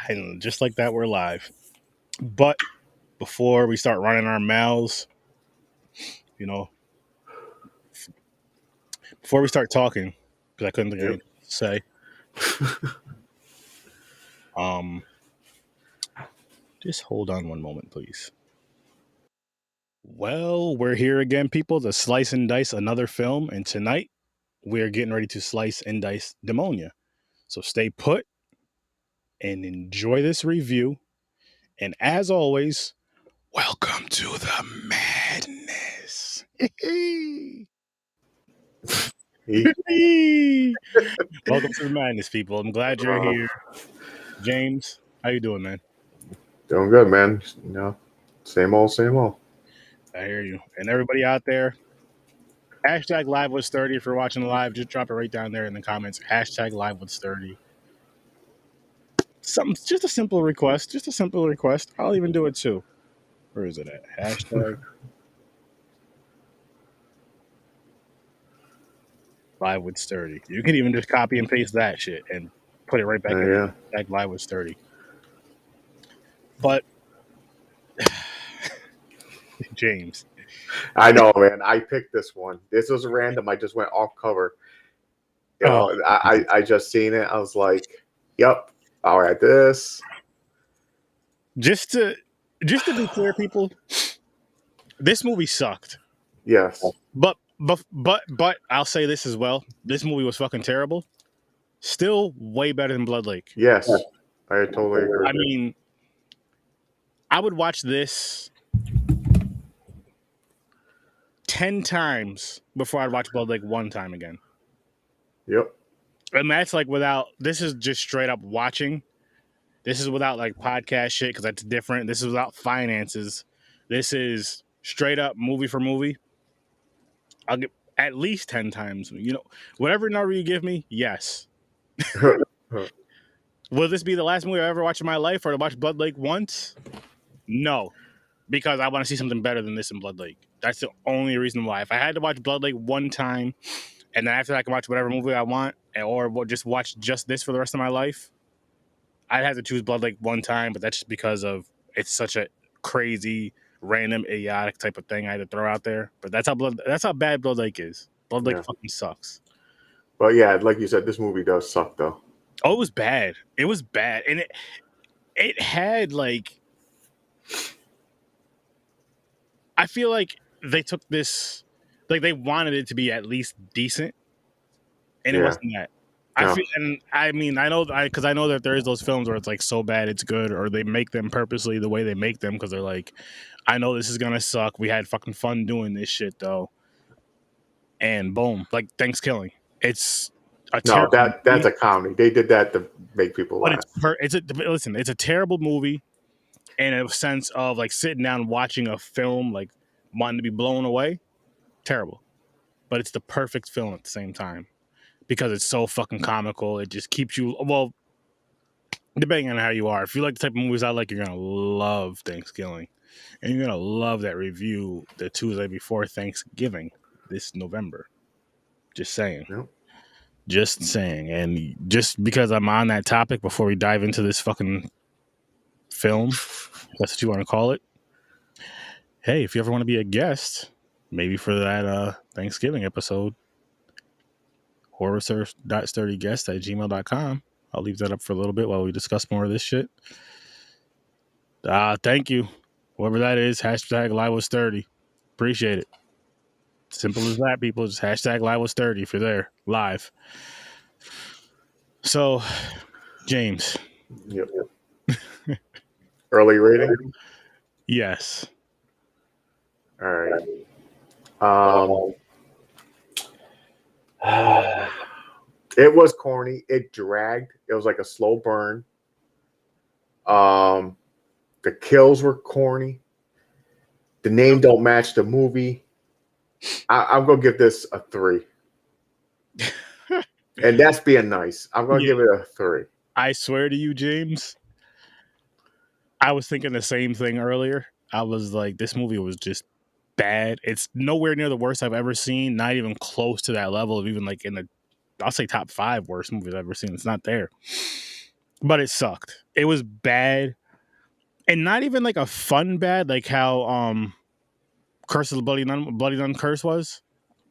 And just like that, we're live. But before we start running our mouths, before we start talking, because I couldn't think of anything to say. Just hold on one moment, please. Well, we're here again, people, to slice and dice another film, and tonight we're getting ready to slice and dice Demonia. So stay put and enjoy this review. And as always, welcome to the madness. Welcome to the madness, people. I'm glad you're here. James, how you doing, man? Doing good, man. Same old, same old. I hear you. And everybody out there, hashtag live with 30 if you're watching live. Just drop it right down there in the comments. Hashtag live with 30. Just a simple request. I'll even do it too. Where is it at? Hashtag live with 30. You can even just copy and paste that shit and put it right back in. Hashtag live with 30. But James, I know, man. I picked this one. This was random. I just went off cover. I just seen it. I was like, "Yep, I'll add this." Just to be clear, people, this movie sucked. Yes, but I'll say this as well. This movie was fucking terrible. Still way better than Blood Lake. Yes, I totally agree. I mean, I would watch this 10 times before I'd watch Blood Lake one time again. Yep. And that's like this is just straight up watching. This is without like podcast shit because that's different. This is without finances. This is straight up movie for movie. I'll get at least 10 times. Whatever number you give me, yes. Will this be the last movie I ever watch in my life or to watch Blood Lake once? No. Because I want to see something better than this in Blood Lake. That's the only reason why. If I had to watch Blood Lake one time, and then after that I can watch whatever movie I want, or just watch just this for the rest of my life, I'd have to choose Blood Lake one time, but that's just because of it's such a crazy, random, idiotic type of thing I had to throw out there. But that's how bad Blood Lake is. Blood Lake fucking sucks. But yeah, like you said, this movie does suck though. Oh, it was bad. It was bad. And it had like, I feel like they took this, like they wanted it to be at least decent, and it wasn't that. No. I know that there is those films where it's like so bad it's good, or they make them purposely the way they make them because they're like, I know this is gonna suck. We had fucking fun doing this shit though, and boom, like Thanksgiving. It's that's a comedy. They did that to make people laugh. It's a terrible movie. In a sense of like sitting down watching a film, like wanting to be blown away, terrible. But it's the perfect film at the same time because it's so fucking comical. It just keeps you, well, depending on how you are. If you like the type of movies I like, you're going to love Thanksgiving. And you're going to love that review the Tuesday before Thanksgiving this November. Just saying. Yep. Just saying. And just because I'm on that topic before we dive into this fucking film, that's what you want to call it. Hey, if you ever want to be a guest, maybe for that Thanksgiving episode, horrorsurf.sturdyguest@gmail.com. I'll leave that up for a little bit while we discuss more of this shit. Thank you. Whoever that is, hashtag live with 30. Appreciate it. Simple as that, people. Just hashtag live with 30 if you're there live. So, James. Yep. Early rating? Yes. All right. It was corny. It dragged. It was like a slow burn. The kills were corny. The name don't match the movie. I'm gonna give this a 3. And that's being nice. I'm gonna give it a 3. I swear to you, James, I was thinking the same thing earlier. I was like, this movie was just bad. It's nowhere near the worst I've ever seen. Not even close to that level of even like in the, I'll say top 5 worst movies I've ever seen. It's not there. But it sucked. It was bad, and not even like a fun bad, like how Curse of the Bloody Nun Curse was.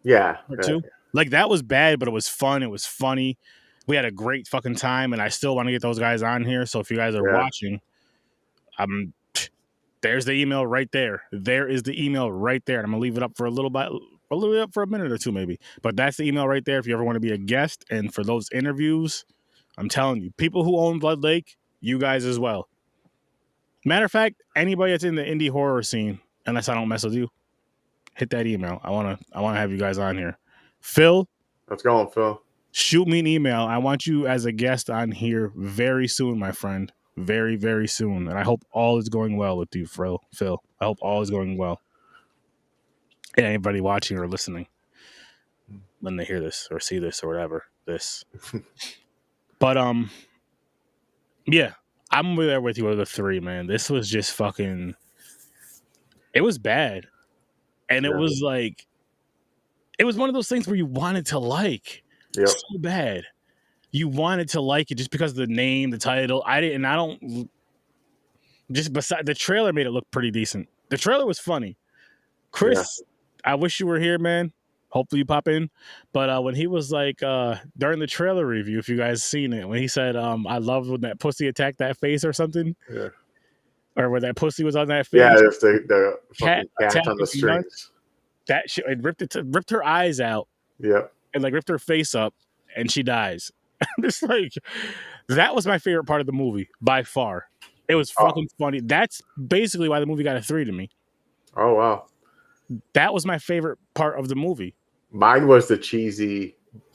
Yeah. Part two. Like that was bad, but it was fun. It was funny. We had a great fucking time, and I still want to get those guys on here. So if you guys are watching, there's the email right there. There is the email right there. And I'm gonna leave it up for a little bit for a minute or two, maybe. But that's the email right there if you ever want to be a guest. And for those interviews, I'm telling you, people who own Blood Lake, you guys as well. Matter of fact, anybody that's in the indie horror scene, unless I don't mess with you, hit that email. I wanna have you guys on here. Phil, let's go on, Phil. Shoot me an email. I want you as a guest on here very soon, my friend. Very, very soon. And I hope all is going well with you, Phil. I hope all is going well. And anybody watching or listening when they hear this or see this or whatever, this. But yeah, I'm there with you with the 3, man. This was just fucking, it was bad. And it was like, it was one of those things where you wanted to like so bad. You wanted to like it just because of the name, the title. Just beside the trailer made it look pretty decent. The trailer was funny. Chris, I wish you were here, man. Hopefully you pop in. But when he was like, during the trailer review, if you guys seen it, when he said, I love when that pussy attacked that face or something. Yeah. Or when that pussy was on that face. Yeah, it's the fucking cat on the strings. That shit, it ripped her eyes out. Yeah. And like ripped her face up, and she dies. It's like, that was my favorite part of the movie by far. It was fucking funny. That's basically why the movie got a 3 to me. Oh wow. That was my favorite part of the movie. Mine was the cheesy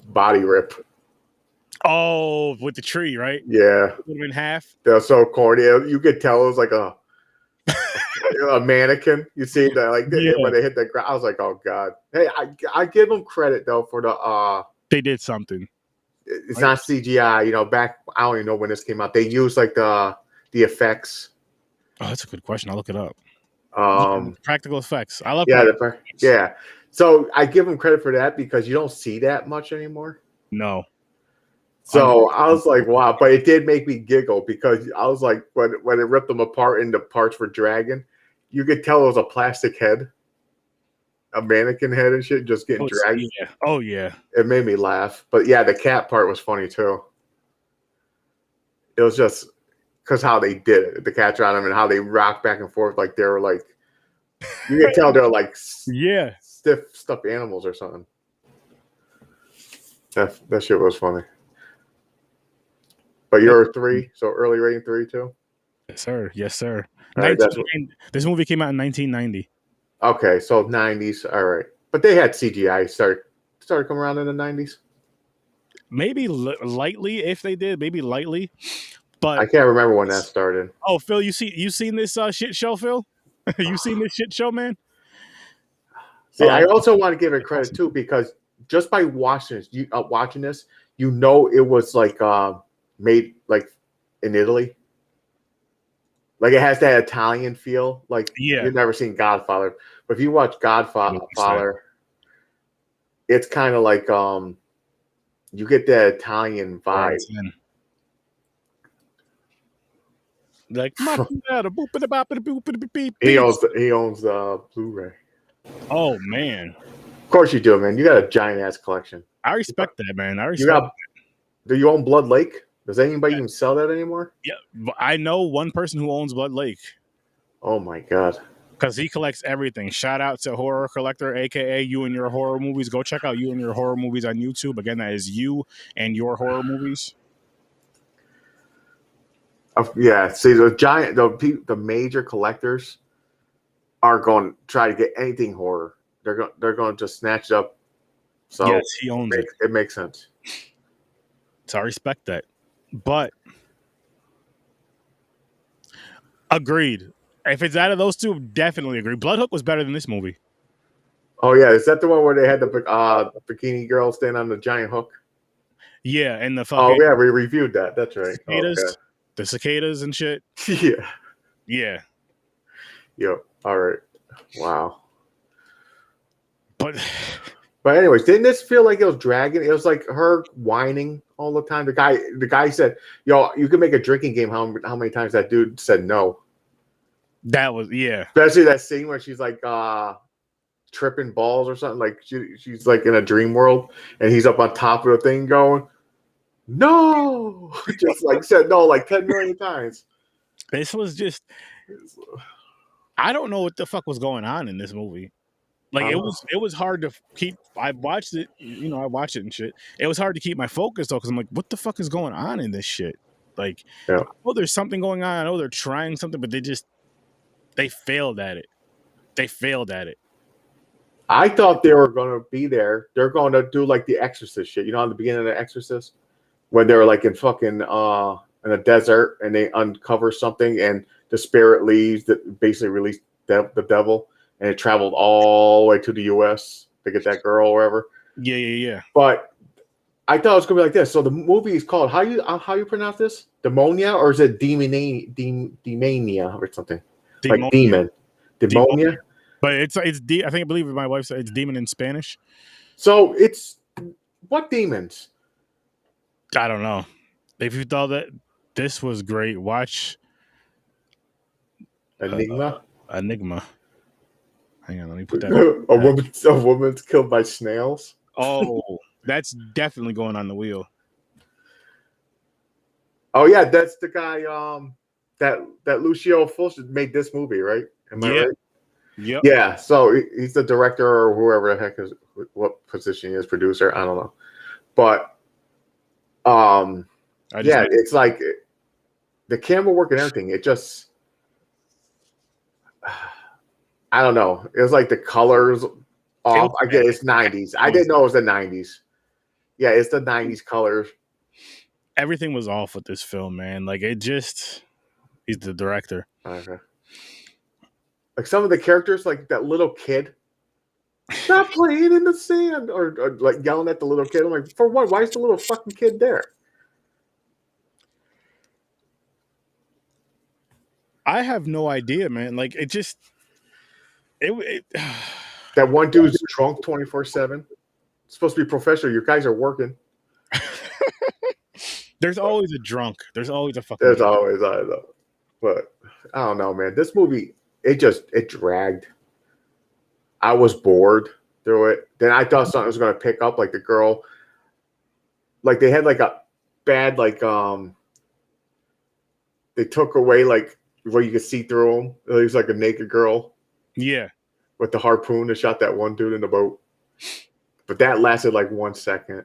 body rip. Oh, with the tree, right? Yeah. In half. That was so corny. You could tell it was like a mannequin. You see that, like when they hit the ground. I was like, oh god. Hey, I give them credit though for the they did something. It's not CGI. You know, back I don't even know when this came out. They used like the effects. Oh, that's a good question. I'll look it up. Practical effects. I love yeah. So I give them credit for that because you don't see that much anymore. No. So I was like, wow, but it did make me giggle because I was like, when it ripped them apart into parts for dragging, you could tell it was a plastic head, a mannequin head and shit, just getting dragged. Yeah. Oh yeah. It made me laugh, but yeah, the cat part was funny too. It was just because how they did it, the cats around them and how they rocked back and forth, like they were like, you could tell they're like stiff stuffed animals or something. That shit was funny. But you're a 3, so early rating 3 too? Yes, sir. Yes, sir. Right, this movie came out in 1990. Okay, so 90s. All right. But they had CGI started coming around in the 90s? Maybe lightly, if they did. Maybe lightly. But I can't remember when that started. Oh, Phil, you seen this shit show, Phil? You seen this shit show, man? See, I also want to give it credit too because just by watching this, you know it was like made like in Italy. Like it has that Italian feel. Like you've never seen Godfather, but if you watch Godfather, it's kind of like you get that Italian vibe. Like he owns the Blu-ray. Oh man! Of course you do, man. You got a giant ass collection. I respect that, man. Do you own Blood Lake? Does anybody even sell that anymore? Yeah, I know one person who owns Blood Lake. Oh my god! Because he collects everything. Shout out to Horror Collector, aka You and Your Horror Movies. Go check out You and Your Horror Movies on YouTube. Again, that is You and Your Horror Movies. Yeah, see the major collectors are going to try to get anything horror. They're going to just snatch it up. So yes, he owns it. It makes sense. So I respect that. But agreed. If it's out of those two, definitely agree. Bloodhook was better than this movie. Oh yeah, is that the one where they had the bikini girl stand on the giant hook? Yeah, and the fucking. Oh yeah, we reviewed that. That's right. Cicadas, okay. The cicadas and shit. Yeah. Yeah. Yep. All right. Wow. But But anyways, didn't this feel like it was dragging? It was like her whining all the time. The guy said, "Yo, you can make a drinking game." How many times that dude said no? That was Especially that scene where she's like tripping balls or something. Like she's like in a dream world, and he's up on top of the thing going, "No!" Just like said no like 10 million times. This was just. I don't know what the fuck was going on in this movie. Like it was hard to keep. I watched it, I watched it and shit. It was hard to keep my focus though, because I'm like, what the fuck is going on in this shit? Like, oh, there's something going on. I know they're trying something, but they failed at it. They failed at it. I thought they were going to be there. They're going to do like the Exorcist shit. You know, at the beginning of the Exorcist, when they were like in fucking in a desert and they uncover something and the spirit leaves that basically released the devil. And it traveled all the way to the U.S. to get that girl or whatever. Yeah. But I thought it was gonna be like this. So the movie is called how you pronounce this? Demonia, or is it Demonia or something? Demonia. Like demon. Demonia. But I believe my wife said it's demon in Spanish. So it's what demons? I don't know. If you thought that this was great, watch Enigma. Enigma. Hang on, let me put that. A woman's killed by snails. Oh, that's definitely going on the wheel. Oh yeah, that's the guy. That Lucio Fulci made this movie, right? Am I right? Yep. Yeah. So he's the director or whoever the heck is, what position he is, producer. I don't know, but it's like the camera work and everything. It just. I don't know. It was like the colors off. I get it's 90s. I didn't know it was the 90s. Yeah, it's the 90s colors. Everything was off with this film, man. Like he's the director. Okay. Like some of the characters, like that little kid, stop playing in the sand, or like yelling at the little kid. I'm like, for what? Why is the little fucking kid there? I have no idea, man. Like it just. That one dude's drunk 24/7. It's supposed to be professional. You guys are working. There's always a drunk. There's always a fucking. There's always, I know, but I don't know, man. This movie, it dragged. I was bored through it. Then I thought something was going to pick up, like the girl. Like they had like a bad They took away like where you could see through them. It was like a naked girl. Yeah. With the harpoon that shot that one dude in the boat. But that lasted like 1 second.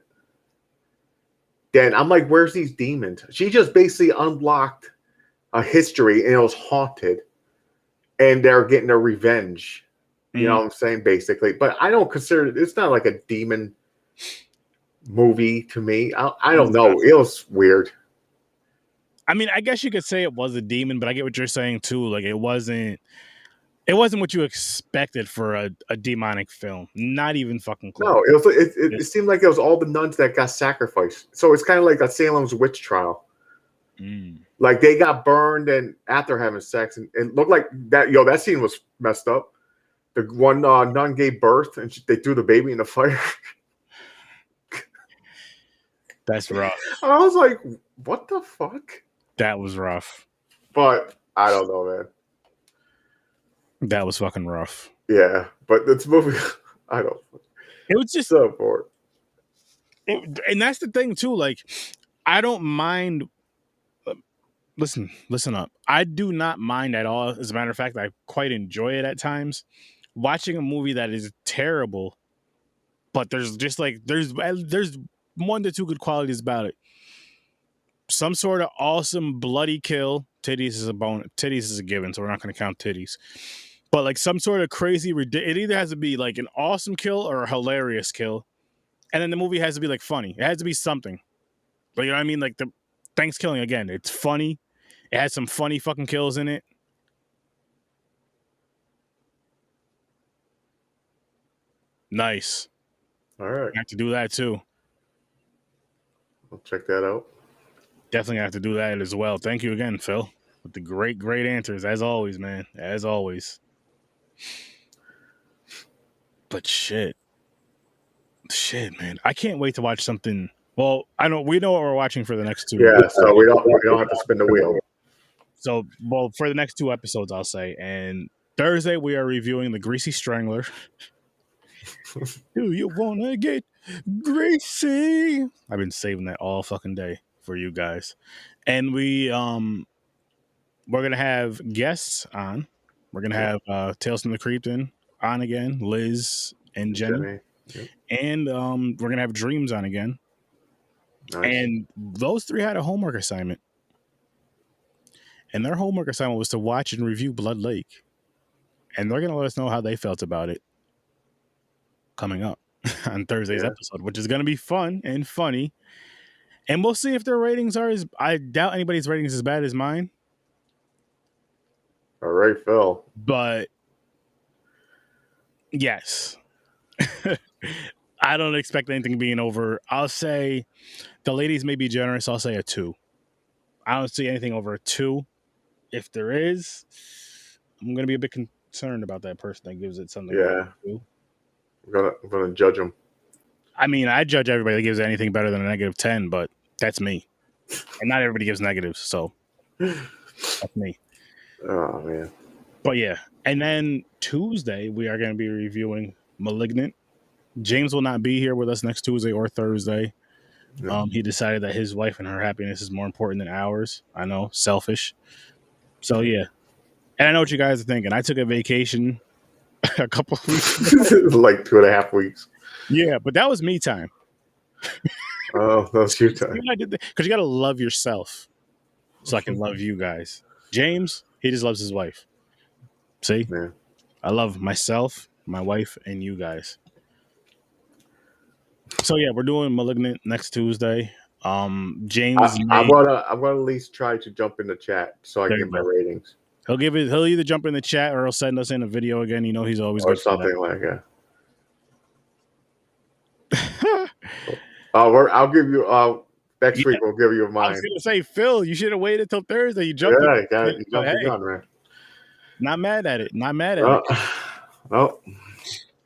Then I'm like, where's these demons? She just basically unlocked a history and it was haunted. And they're getting their revenge. You know what I'm saying? Basically. But I don't consider it's not like a demon movie to me. I don't know. It was weird. I mean, I guess you could say it was a demon, but I get what you're saying too. Like it wasn't what you expected for a demonic film. Not even fucking close. No, it seemed like it was all the nuns that got sacrificed. So it's kind of like a Salem's witch trial. Like they got burned and after having sex, and it looked like that. That scene was messed up. The one nun gave birth and they threw the baby in the fire. That's rough. I was like, what the fuck? That was rough. But I don't know, man. That was fucking rough. Yeah, but this movie, I don't. It was just so bored. And that's the thing too. Like, I don't mind. Listen up. I do not mind at all. As a matter of fact, I quite enjoy it at times. Watching a movie that is terrible, but there's just like there's 1 to 2 good qualities about it. Some sort of awesome bloody kill. Titties is a bone. Titties is a given, so we're not going to count titties. But like some sort of crazy, it either has to be like an awesome kill or a hilarious kill. And then the movie has to be like funny. It has to be something. Like, you know what I mean? Like the Thanksgiving, again, it's funny. It has some funny fucking kills in it. Nice. All right. I have to do that too. I'll check that out. Definitely have to do that as well. Thank you again, Phil, with the great answers, as always, man. As always. But shit. shit, man. I can't wait to watch something. Well, we know what we're watching for the next 2. Yeah, so we don't have to spin the wheel. So, well, for the next 2 episodes, I'll say. And Thursday, we are reviewing The Greasy Strangler. Do you want to get greasy? I've been saving that all fucking day for you guys. And we're going to have guests on. We're going to have Tales from the Cryptid on again, Liz and Jenny. Yep. And we're going to have Dreams on again. Nice. And those 3 had a homework assignment. And their homework assignment was to watch and review Blood Lake. And they're going to let us know how they felt about it coming up on Thursday's episode, which is going to be fun and funny. And we'll see if their ratings are I doubt anybody's ratings as bad as mine. All right, Phil. But yes. I don't expect anything being over. I'll say the ladies may be generous. I'll say a 2. I don't see anything over a 2. If there is, I'm going to be a bit concerned about that person that gives it something. Yeah. I'm gonna judge them. I mean, I judge everybody that gives anything better than a -10, but that's me. And not everybody gives negatives, so that's me. Oh, man. But yeah. And then Tuesday, we are going to be reviewing Malignant. James will not be here with us next Tuesday or Thursday. No. He decided that his wife and her happiness is more important than ours. I know, selfish. So, yeah. And I know what you guys are thinking. I took a vacation a couple of weeks ago. Like 2.5 weeks. Yeah, but that was me time. Oh, that was your time. Because you got to love yourself so I can love you guys. James, he just loves his wife. See? Yeah. I love myself, my wife, and you guys. So, yeah, we're doing Malignant next Tuesday. James, I'm gonna at least try to jump in the chat so I can get my ratings. He'll either jump in the chat or he'll send us in a video again. You know, he's always or good something like that. I'll give you next week. We'll give you mine. I was gonna say, Phil, you should have waited till Thursday. You jumped. Yeah, you jumped the gun, man. Not mad at it. Not mad at it. No.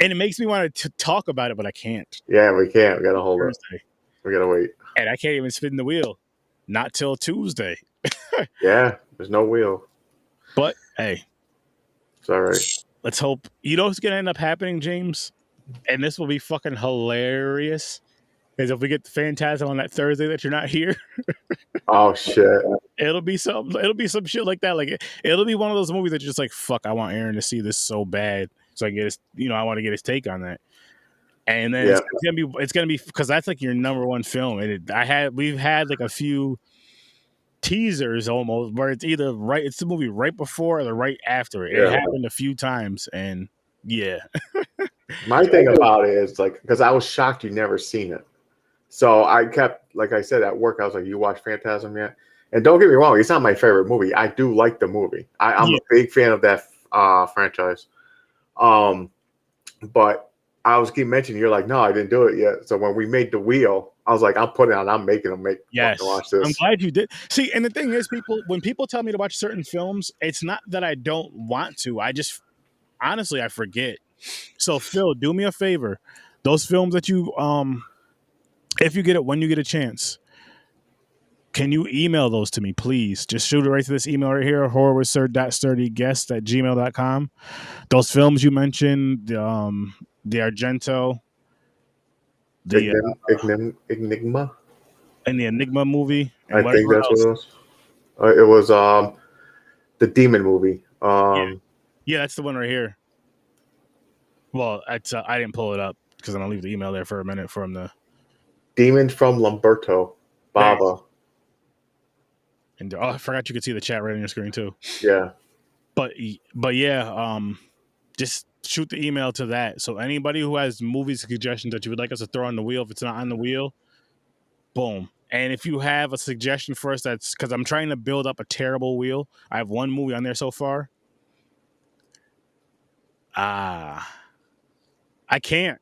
And it makes me want to talk about it, but I can't. Yeah, we can't. We gotta hold it. We gotta wait. And I can't even spin the wheel. Not till Tuesday. Yeah, there's no wheel. But hey, it's all right. Let's hope. You know what's gonna end up happening, James? And this will be fucking hilarious. Is if we get the Phantasm on that Thursday that you're not here. Oh shit! It'll be some shit like that. Like it'll be one of those movies that you're just like, fuck, I want Aaron to see this so bad, so I get his, I want to get his take on that. And then it's gonna be because that's like your number one film. And we've had like a few teasers almost where it's either it's the movie right before or the right after it. It happened a few times, and yeah. My thing about it is like because I was shocked you never seen it. So I kept, like I said, at work, I was like, you watch Phantasm yet? And don't get me wrong, it's not my favorite movie. I do like the movie. I'm a big fan of that franchise. But I was keep mentioning, you're like, no, I didn't do it yet. So when we made the wheel, I was like, I'm putting it on. I'm making them watch this. I'm glad you did. See, and the thing is, when people tell me to watch certain films, it's not that I don't want to. I just, honestly, I forget. So Phil, do me a favor. Those films that you, if you get it, when you get a chance, can you email those to me, please? Just shoot it right to this email right here, horrorwithsir.sturdyguest@gmail.com. Those films you mentioned, the Argento, the Enigma, and the Enigma movie. I think that's what it was. It was the Demon movie. Yeah, that's the one right here. Well, I didn't pull it up because I'm gonna leave the email there for a minute from the Demon from Lamberto Bava. And I forgot you could see the chat right on your screen too. Yeah. But yeah, just shoot the email to that. So anybody who has movie suggestions that you would like us to throw on the wheel, if it's not on the wheel, boom. And if you have a suggestion for us, that's because I'm trying to build up a terrible wheel. I have one movie on there so far. I can't.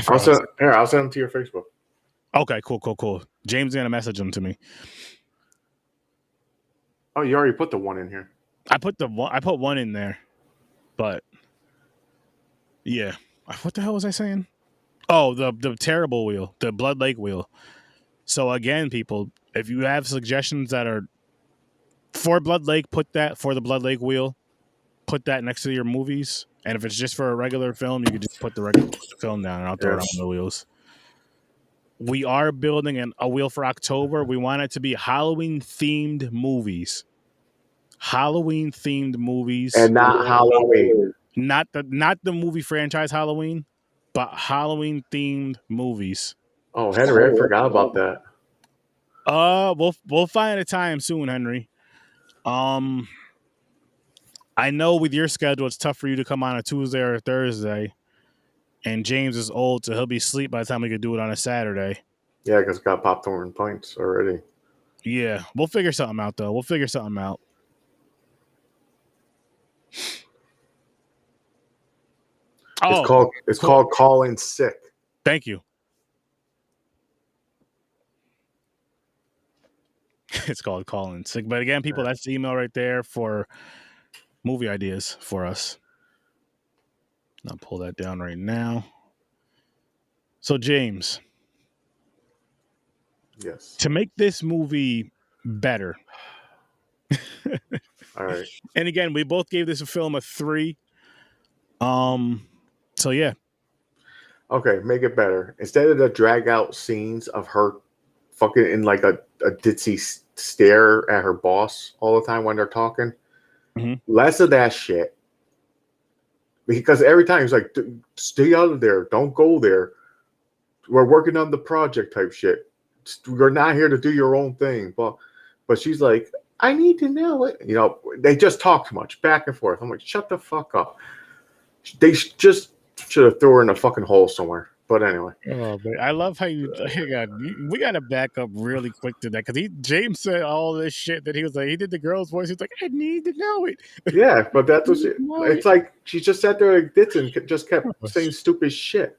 I'll send them to your Facebook. Okay, cool. James is gonna message them to me. Oh, you already put the one in here. I put 1 in there, but yeah. What the hell was I saying? Oh, the terrible wheel, the Blood Lake wheel. So again, people, if you have suggestions that are for Blood Lake, put that for the Blood Lake wheel. Put that next to your movies. And if it's just for a regular film, you could just put the regular film down, and I'll throw it on the wheels. We are building a wheel for October. We want it to be Halloween themed movies. Halloween themed movies, and not Halloween. Not the movie franchise Halloween, but Halloween themed movies. Oh, Henry, I forgot about that. We'll find a time soon, Henry. I know with your schedule, it's tough for you to come on a Tuesday or a Thursday, and James is old, so he'll be asleep by the time we could do it on a Saturday. Yeah, because got popcorn pints already. Yeah, we'll figure something out, though. We'll figure something out. It's called Calling Sick. Thank you. It's called Calling Sick. But again, people, that's the email right there for movie ideas for us. I'll pull that down right now. So, James. Yes. To make this movie better. All right. And again, we both gave this film a 3. So yeah. Okay, make it better. Instead of the drag out scenes of her fucking in like a ditzy stare at her boss all the time when they're talking, less of that shit. Because every time he's like, stay out of there. Don't go there. We're working on the project type shit. You're not here to do your own thing. But she's like, I need to know it. You know, they just talk too much back and forth. I'm like, shut the fuck up. They just should have thrown her in a fucking hole somewhere. But anyway. Oh, man. I love how we got to back up really quick to that, because James said all this shit that he was like, he did the girl's voice. He's like, I need to know it. Yeah, but that's what it's like. She just sat there like this and just kept saying stupid shit.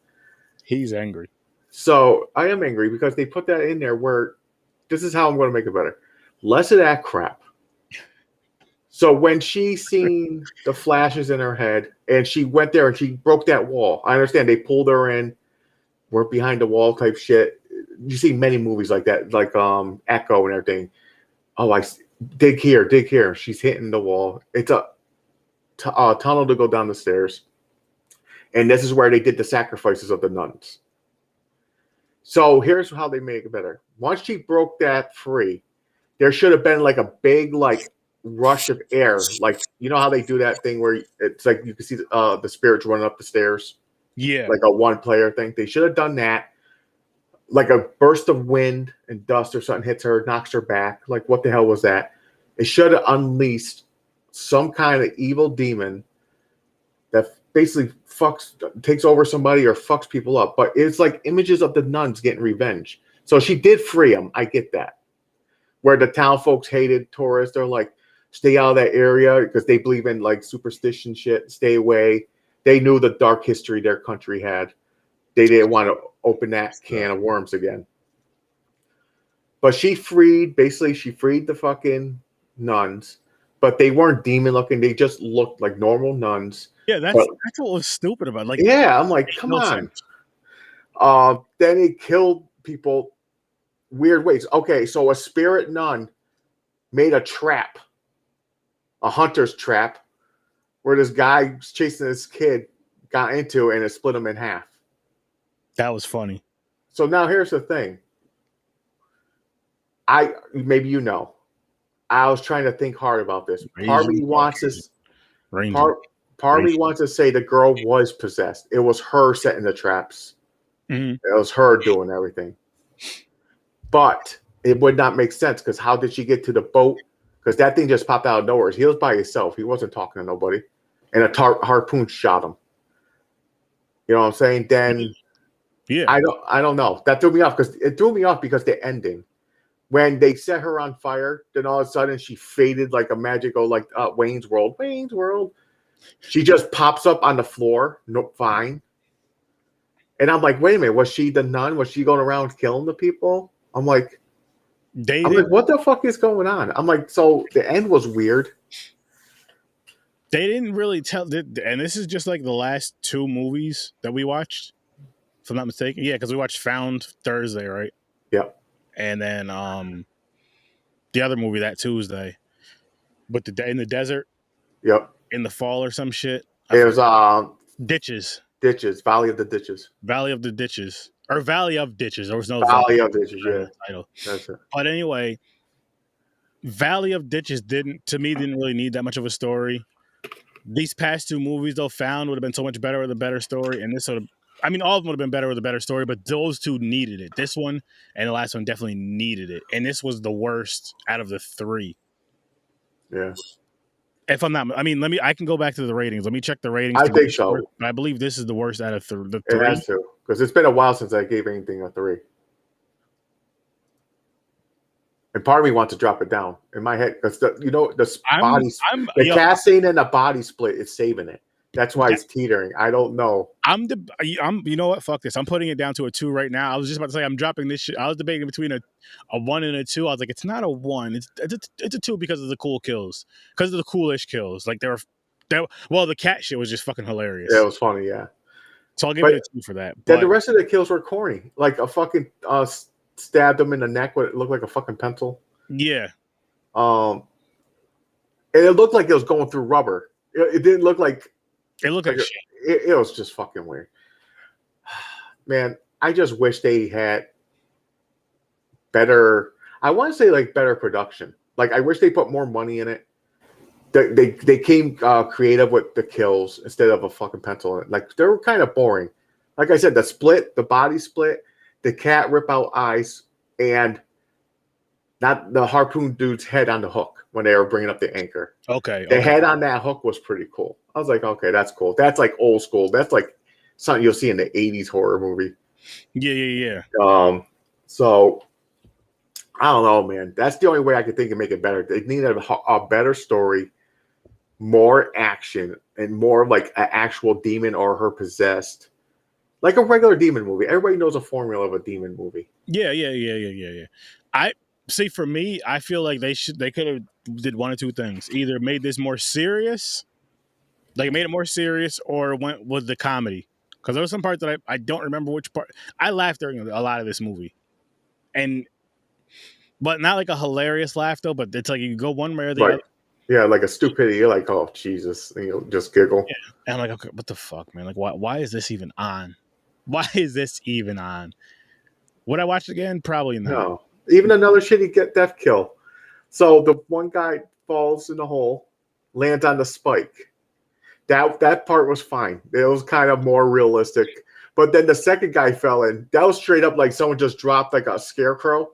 He's angry. So I am angry because they put that in there where this is how I'm going to make it better. Less of that crap. So when she seen the flashes in her head and she went there and she broke that wall, I understand they pulled her in, we're behind the wall type shit. You see many movies like that, like Echo and everything. Oh, I dig here. She's hitting the wall. It's a tunnel to go down the stairs. And this is where they did the sacrifices of the nuns. So here's how they make it better. Once she broke that free, there should have been like a big like rush of air, like you know how they do that thing where it's like you can see the spirits running up the stairs, like a one player thing. They should have done that, like a burst of wind and dust or something hits her, knocks her back. Like what the hell was that? It should have unleashed some kind of evil demon that basically takes over somebody or fucks people up. But it's like images of the nuns getting revenge. So she did free them. I get that. Where the town folks hated tourists, they're like, stay out of that area because they believe in like superstition shit. Stay away. They knew the dark history their country had. They didn't want to open that can of worms again. But she freed the fucking nuns, but they weren't demon looking. They just looked like normal nuns. Yeah, that's what was stupid about it. Like, yeah, I'm like, come on. Then he killed people weird ways. Okay, so a spirit nun made a trap, a hunter's trap, where this guy chasing this kid got into and it split him in half. That was funny. So now here's the thing. Maybe you know. I was trying to think hard about this. Part of me wants to say the girl was possessed. It was her setting the traps. Mm-hmm. It was her doing everything. But it would not make sense because how did she get to the boat? Because that thing just popped out of nowhere. He was by himself. He wasn't talking to nobody. And a harpoon shot him. You know what I'm saying? Then I don't know. That threw me off because the ending. When they set her on fire, then all of a sudden she faded like a magical, like Wayne's World. Wayne's World. She just pops up on the floor. No, fine. And I'm like, wait a minute. Was she the nun? Was she going around killing the people? I'm like, what the fuck is going on? I'm like, so the end was weird. They didn't really tell, and this is just like the last 2 movies that we watched, if I'm not mistaken. Yeah, because we watched Found Thursday, right? Yep. And then the other movie that Tuesday, but in the desert Yep. in the fall or some shit. It was Ditches, Valley of the Ditches. Valley of the Ditches, or Valley of Ditches. There was no Valley of Ditches. Yeah, title. that's it. But anyway, Valley of Ditches didn't really need that much of a story. These past 2 movies, though, Found would have been so much better with a better story, and this sort of, I mean, all of them would have been better with a better story, but those 2 needed it. This one and the last one definitely needed it, and this was the worst out of the 3. Yeah. If I'm not, I mean, I can go back to the ratings. Let me check the ratings. I think so. But I believe this is the worst out of the 3. It has to, because it's been a while since I gave anything a 3. And part of me wants to drop it down in my head because the cast scene and the body split is saving it. That's why it's teetering. I don't know. You know what? Fuck this. I'm putting it down to a 2 right now. I was just about to say I'm dropping this shit. I was debating between a 1 and a 2. I was like, it's not a 1. It's a 2 because of the cool kills, because of the coolish kills. Like the cat shit was just fucking hilarious. Yeah, it was funny. Yeah. So I'll give it a 2 for that. Then the rest of the kills were corny. Like a fucking stabbed him in the neck with it looked like a fucking pencil. Yeah. And it looked like it was going through rubber. It didn't look like. It looked like shit. It was just fucking weird. Man, I just wish they had better. I want to say like better production. Like I wish they put more money in it. They came creative with the kills instead of a fucking pencil. Like they were kind of boring. Like I said, the body split, the cat rip out eyes, and not the harpoon dude's head on the hook when they were bringing up the anchor. Okay. The head on that hook was pretty cool. I was like, okay, that's cool. That's like old school. That's like something you'll see in the 80s horror movie. Yeah. So I don't know, man. That's the only way I could think of make it better. They needed a better story, more action, and more like an actual demon or her possessed. Like a regular demon movie. Everybody knows a formula of a demon movie. Yeah. I see. For me, I feel like they could have did 1 or 2 things. Either made this more serious, like made it more serious, or went with the comedy. Because there was some parts that I don't remember which part. I laughed during a lot of this movie, but not like a hilarious laugh though. But it's like you go one way or the other. Yeah, like a stupidity. You're like, oh Jesus, and you'll just giggle. Yeah. And I'm like, okay, what the fuck, man? Like, why is this even on? Why is this even on? Would I watch it again? Probably not. No. Even another shitty death kill. So the one guy falls in the hole, lands on the spike. That part was fine. It was kind of more realistic. But then the second guy fell in. That was straight up like someone just dropped like a scarecrow.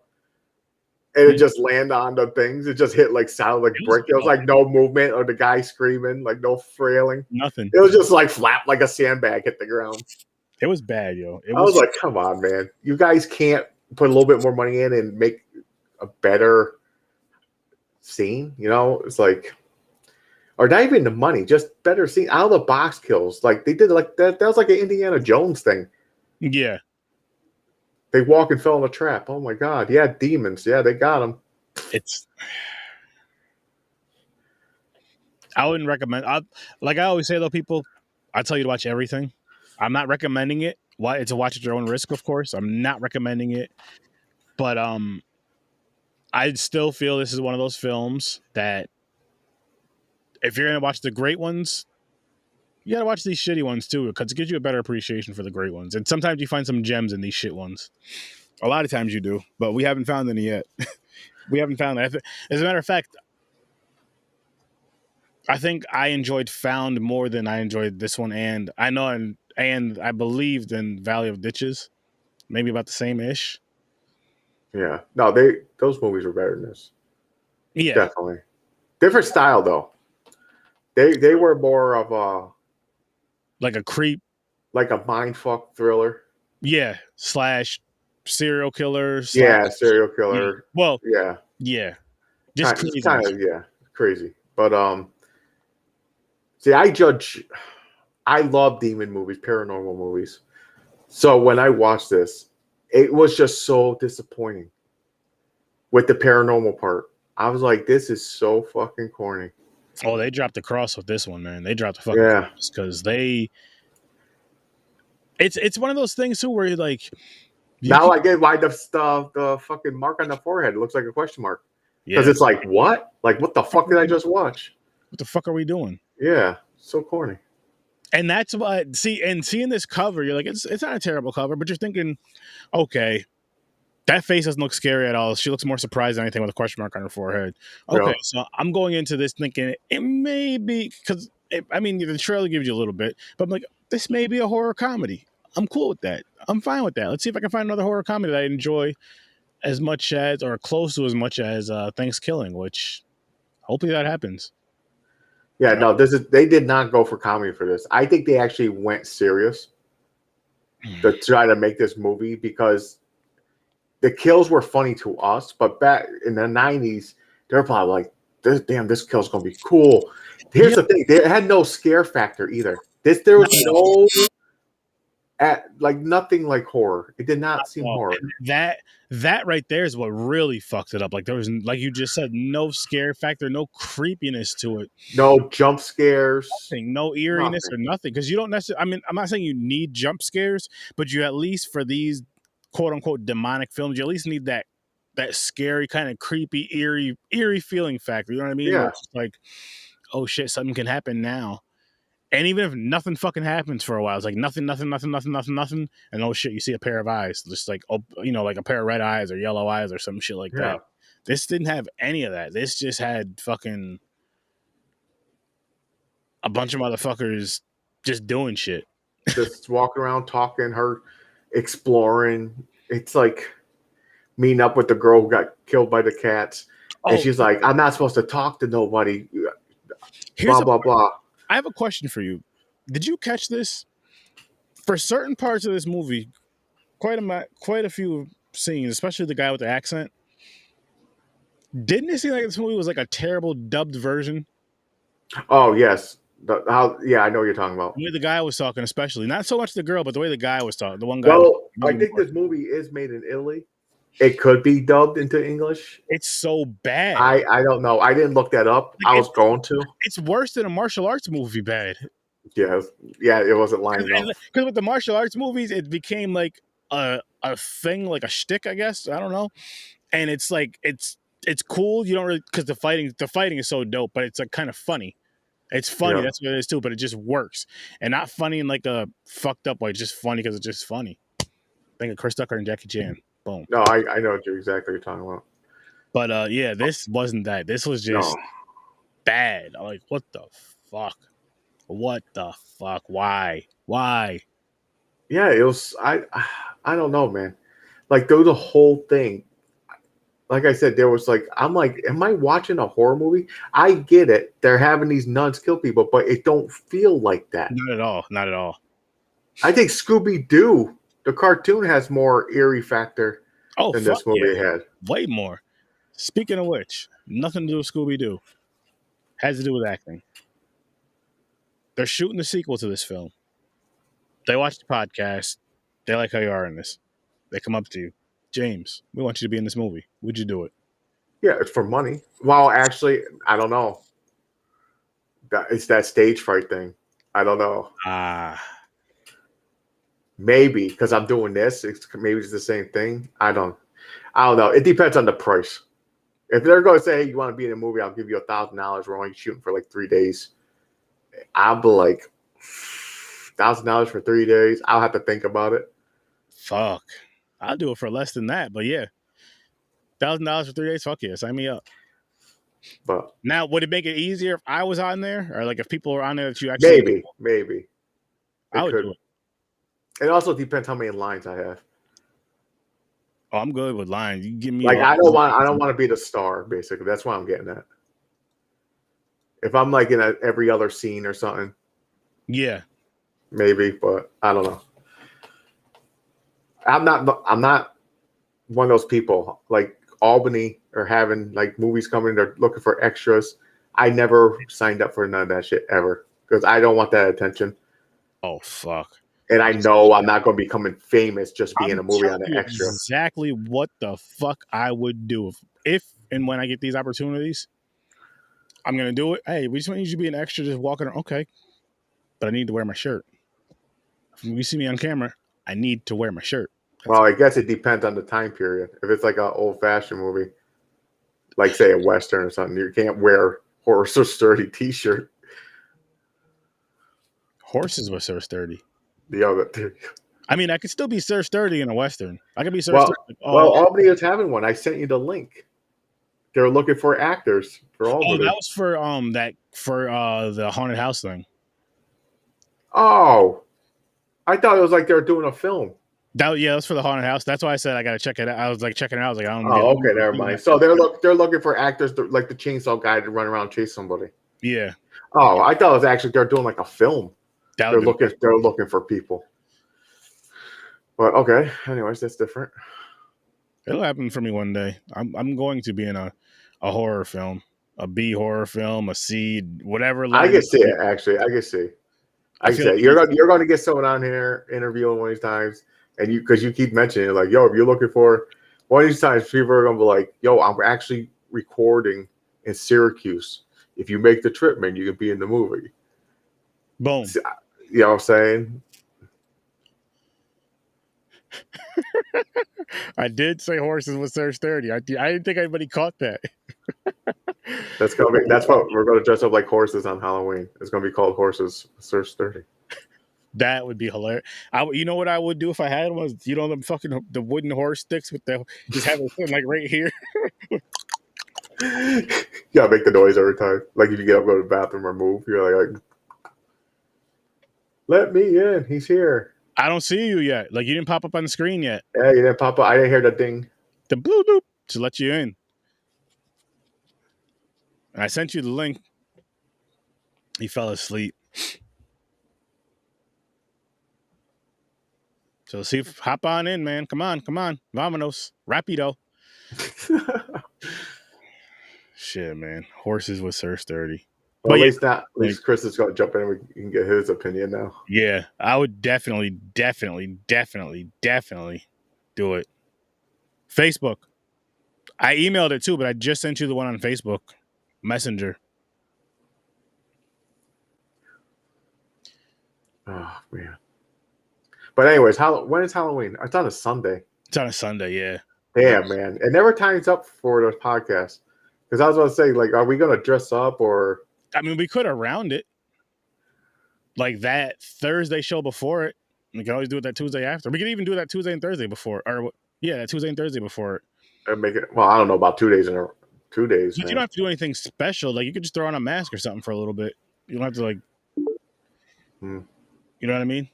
And it just landed on the things. It just hit like solid like brick. There was like no movement or the guy screaming, like no frailing. Nothing. It was just like flat like a sandbag hit the ground. It was bad, yo. I was like, come on, man. You guys can't put a little bit more money in and make a better scene, you know? It's like, or not even the money, just better scene. Out of the box kills, like they did like that. That was like an Indiana Jones thing. Yeah, they walk and fell in a trap. Oh my god, yeah, demons. Yeah, they got them. I wouldn't recommend. Like I always say though, people, I tell you to watch everything. I'm not recommending it. Why? It's a watch at your own risk, of course. I'm not recommending it, but I still feel this is one of those films that if you're gonna watch the great ones, you gotta watch these shitty ones too, because it gives you a better appreciation for the great ones. And sometimes you find some gems in these shit ones. A lot of times you do, but we haven't found any yet. We haven't found that. As a matter of fact, I think I enjoyed Found more than I enjoyed this one, and I know and I believed in Valley of Ditches, maybe about the same ish. Yeah, no, those movies were better than this. Yeah, definitely different style though. They were more of a like a creep, like a mindfuck thriller. Yeah, slash serial killer. Yeah, serial killer. Yeah. Well, yeah, just kind of crazy. But see, I love demon movies, paranormal movies. So when I watched this, it was just so disappointing with the paranormal part. I was like, this is so fucking corny. Oh, they dropped the cross with this one, man. They dropped the fucking Yeah. cross because it's one of those things too where you're like, Now I get why the fucking mark on the forehead looks like a question mark. Because yeah, it's like, what? Like, what the fuck did I just watch? what the fuck are we doing? Yeah, so corny. And that's what seeing this cover, you're like, it's not a terrible cover, but you're thinking, okay, that face doesn't look scary at all. She looks more surprised than anything with a question mark on her forehead. Okay, Yeah. so I'm going into this thinking it may be because I mean the trailer gives you a little bit, but I'm like, this may be a horror comedy. I'm cool with that. I'm fine with that. Let's see if I can find another horror comedy that I enjoy as much as or close to as much as Thanksgiving, which hopefully that happens. Yeah, no, they did not go for comedy for this. I think they actually went serious to try to make this movie because the kills were funny to us, but back in the 90s, they're probably like, this kill's gonna be cool. Here's the thing, they had no scare factor either. There was no like nothing like horror. It did not seem horror. That right there is what really fucked it up. Like there was, like you just said, no scare factor, no creepiness to it, no jump scares, nothing, no eeriness or nothing. Because you don't necessarily. I mean, I'm not saying you need jump scares, but you at least for these quote unquote demonic films, you at least need that scary kind of creepy, eerie feeling factor. You know what I mean? Yeah. It's like, oh shit, something can happen now. And even if nothing fucking happens for a while, it's like nothing. And oh shit, you see a pair of eyes. Just like, oh, like a pair of red eyes or yellow eyes or some shit like that. This didn't have any of that. This just had fucking a bunch of motherfuckers just doing shit. Just walking around talking, her exploring. It's like meeting up with the girl who got killed by the cats. And she's like, I'm not supposed to talk to nobody. Blah, blah, blah. I have a question for you. Did you catch this? For certain parts of this movie, quite a few scenes, especially the guy with the accent, didn't it seem like this movie was like a terrible dubbed version? Oh yes, I know what you're talking about. The way the guy was talking, especially not so much the girl, but the way the guy was talking. The one guy. Well, I think this movie is made in Italy. It could be dubbed into English. It's so bad. I don't know. I didn't look that up. Like I was going to. It's worse than a martial arts movie bad. Yeah, it wasn't lining up. Because with the martial arts movies, it became like a thing, like a shtick, I guess. I don't know. And it's like it's cool. You don't really because the fighting is so dope, but it's like kind of funny. It's funny. That's what it is too. But it just works, and not funny in like a fucked up way. Just funny because it's just funny. Think of Chris Tucker and Jackie Chan. Boom. No, I know what you're talking about. But yeah, this wasn't that. This was just bad. I'm like, what the fuck? What the fuck? Why? Yeah, it was. I don't know, man. Like through the whole thing, like I said, there was like I'm like, am I watching a horror movie? I get it. They're having these nuns kill people, but it don't feel like that. Not at all. I think Scooby-Doo, the cartoon, has more eerie factor than this movie had. Way more. Speaking of which, nothing to do with Scooby-Doo. Has to do with acting. They're shooting the sequel to this film. They watch the podcast. They like how you are in this. They come up to you. James, we want you to be in this movie. Would you do it? Yeah, it's for money. Well, actually, I don't know. It's that stage fright thing. I don't know. Maybe because I'm doing this. Maybe it's the same thing. I don't know. It depends on the price. If they're going to say, hey, you want to be in a movie, I'll give you $1,000. We're only shooting for like 3 days. I'll be like, $1,000 for 3 days. I'll have to think about it. Fuck. I'll do it for less than that. But yeah, $1,000 for 3 days. Fuck yeah, sign me up. But now, would it make it easier if I was on there, or like if people were on there that you actually maybe I would do it. It also depends how many lines I have. Oh, I'm good with lines. You give me like I don't want to be the star. Basically, that's what I'm getting at. If I'm like in every other scene or something, yeah, maybe. But I don't know. I'm not one of those people like Albany or having like movies coming. They're looking for extras. I never signed up for none of that shit ever because I don't want that attention. Oh fuck. And I know I'm not going to be becoming famous just being in a movie on an extra. Exactly what the fuck I would do if and when I get these opportunities. I'm gonna do it. Hey, we just want you to be an extra, just walking around. Okay, but I need to wear my shirt. If you see me on camera, I need to wear my shirt. Well, I guess it depends on the time period. If it's like an old-fashioned movie, like say a Western or something, you can't wear horse or sturdy T-shirt. Horses were Sir Sturdy. The other. I mean, I could still be Sir Sturdy in a Western. I could be Sir Well, Sturdy. Albany is having one. I sent you the link. They're looking for actors for Albany. That was for the haunted house thing. Oh, I thought it was like they were doing a film. That was for the haunted house. That's why I said I gotta check it out. I was like checking it out. I was like, I don't know. Oh, okay, never mind. So they're looking for actors like the chainsaw guy to run around and chase somebody. Yeah. Oh, I thought it was actually they're doing like a film. They're looking for people. But okay, anyways, that's different. It'll happen for me one day. I'm going to be in a horror film, a B horror film, a C, whatever. I can see it actually. I can see. You're going to get someone on here interviewing one of these times, and because you keep mentioning it, like, yo, if you're looking for one of these times, people are going to be like, yo, I'm actually recording in Syracuse. If you make the trip, man, you can be in the movie. Boom. You know what I'm saying? I did say horses with Sir Sturdy. I didn't think anybody caught that. That's what we're going to dress up like horses on Halloween. It's going to be called Horses with Sir Sturdy. That would be hilarious. You know what I would do if I had one? Was, you know, the wooden horse sticks with just have it like right here. Yeah, make the noise every time. Like if you get up, go to the bathroom or move, you're like, let me in. He's here. I don't see you yet. Like you didn't pop up on the screen yet. Yeah, you didn't pop up. I didn't hear the ding. The bloop bloop to let you in. And I sent you the link. He fell asleep. So hop on in, man. Come on. Vamonos. Rapido. Shit, man. Horses with Sir Sturdy. Well, at least Chris is going to jump in and we can get his opinion now. Yeah, I would definitely do it. Facebook. I emailed it too, but I just sent you the one on Facebook Messenger. Oh, man. But anyways, when is Halloween? It's on a Sunday. It's on a Sunday, yeah. Damn, man. It never times up for the podcast. Because I was going to say, like, are we going to dress up or... I mean, we could have round it. Like that Thursday show before it. We can always do it that Tuesday after. We could even do that Tuesday and Thursday before. Or, yeah, that Tuesday and Thursday before it. And make it... Well, I don't know about 2 days. But you don't have to do anything special. Like, you could just throw on a mask or something for a little bit. You don't have to, like... You know what I mean?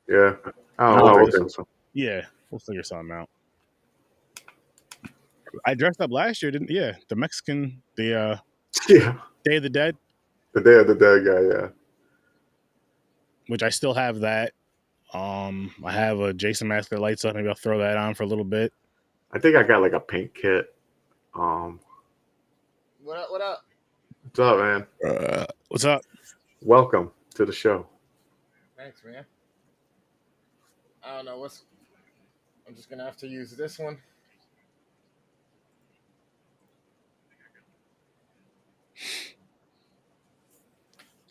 Yeah. I don't know. Yeah, we'll figure something out. I dressed up last year, didn't? Yeah, the Mexican, Day of the Dead. The Day of the Dead guy, yeah. Which I still have that. I have a Jason mask that lights up. Maybe I'll throw that on for a little bit. I think I got like a paint kit. What up? What's up, man? What's up? Welcome to the show. Thanks, man. I don't know I'm just gonna have to use this one.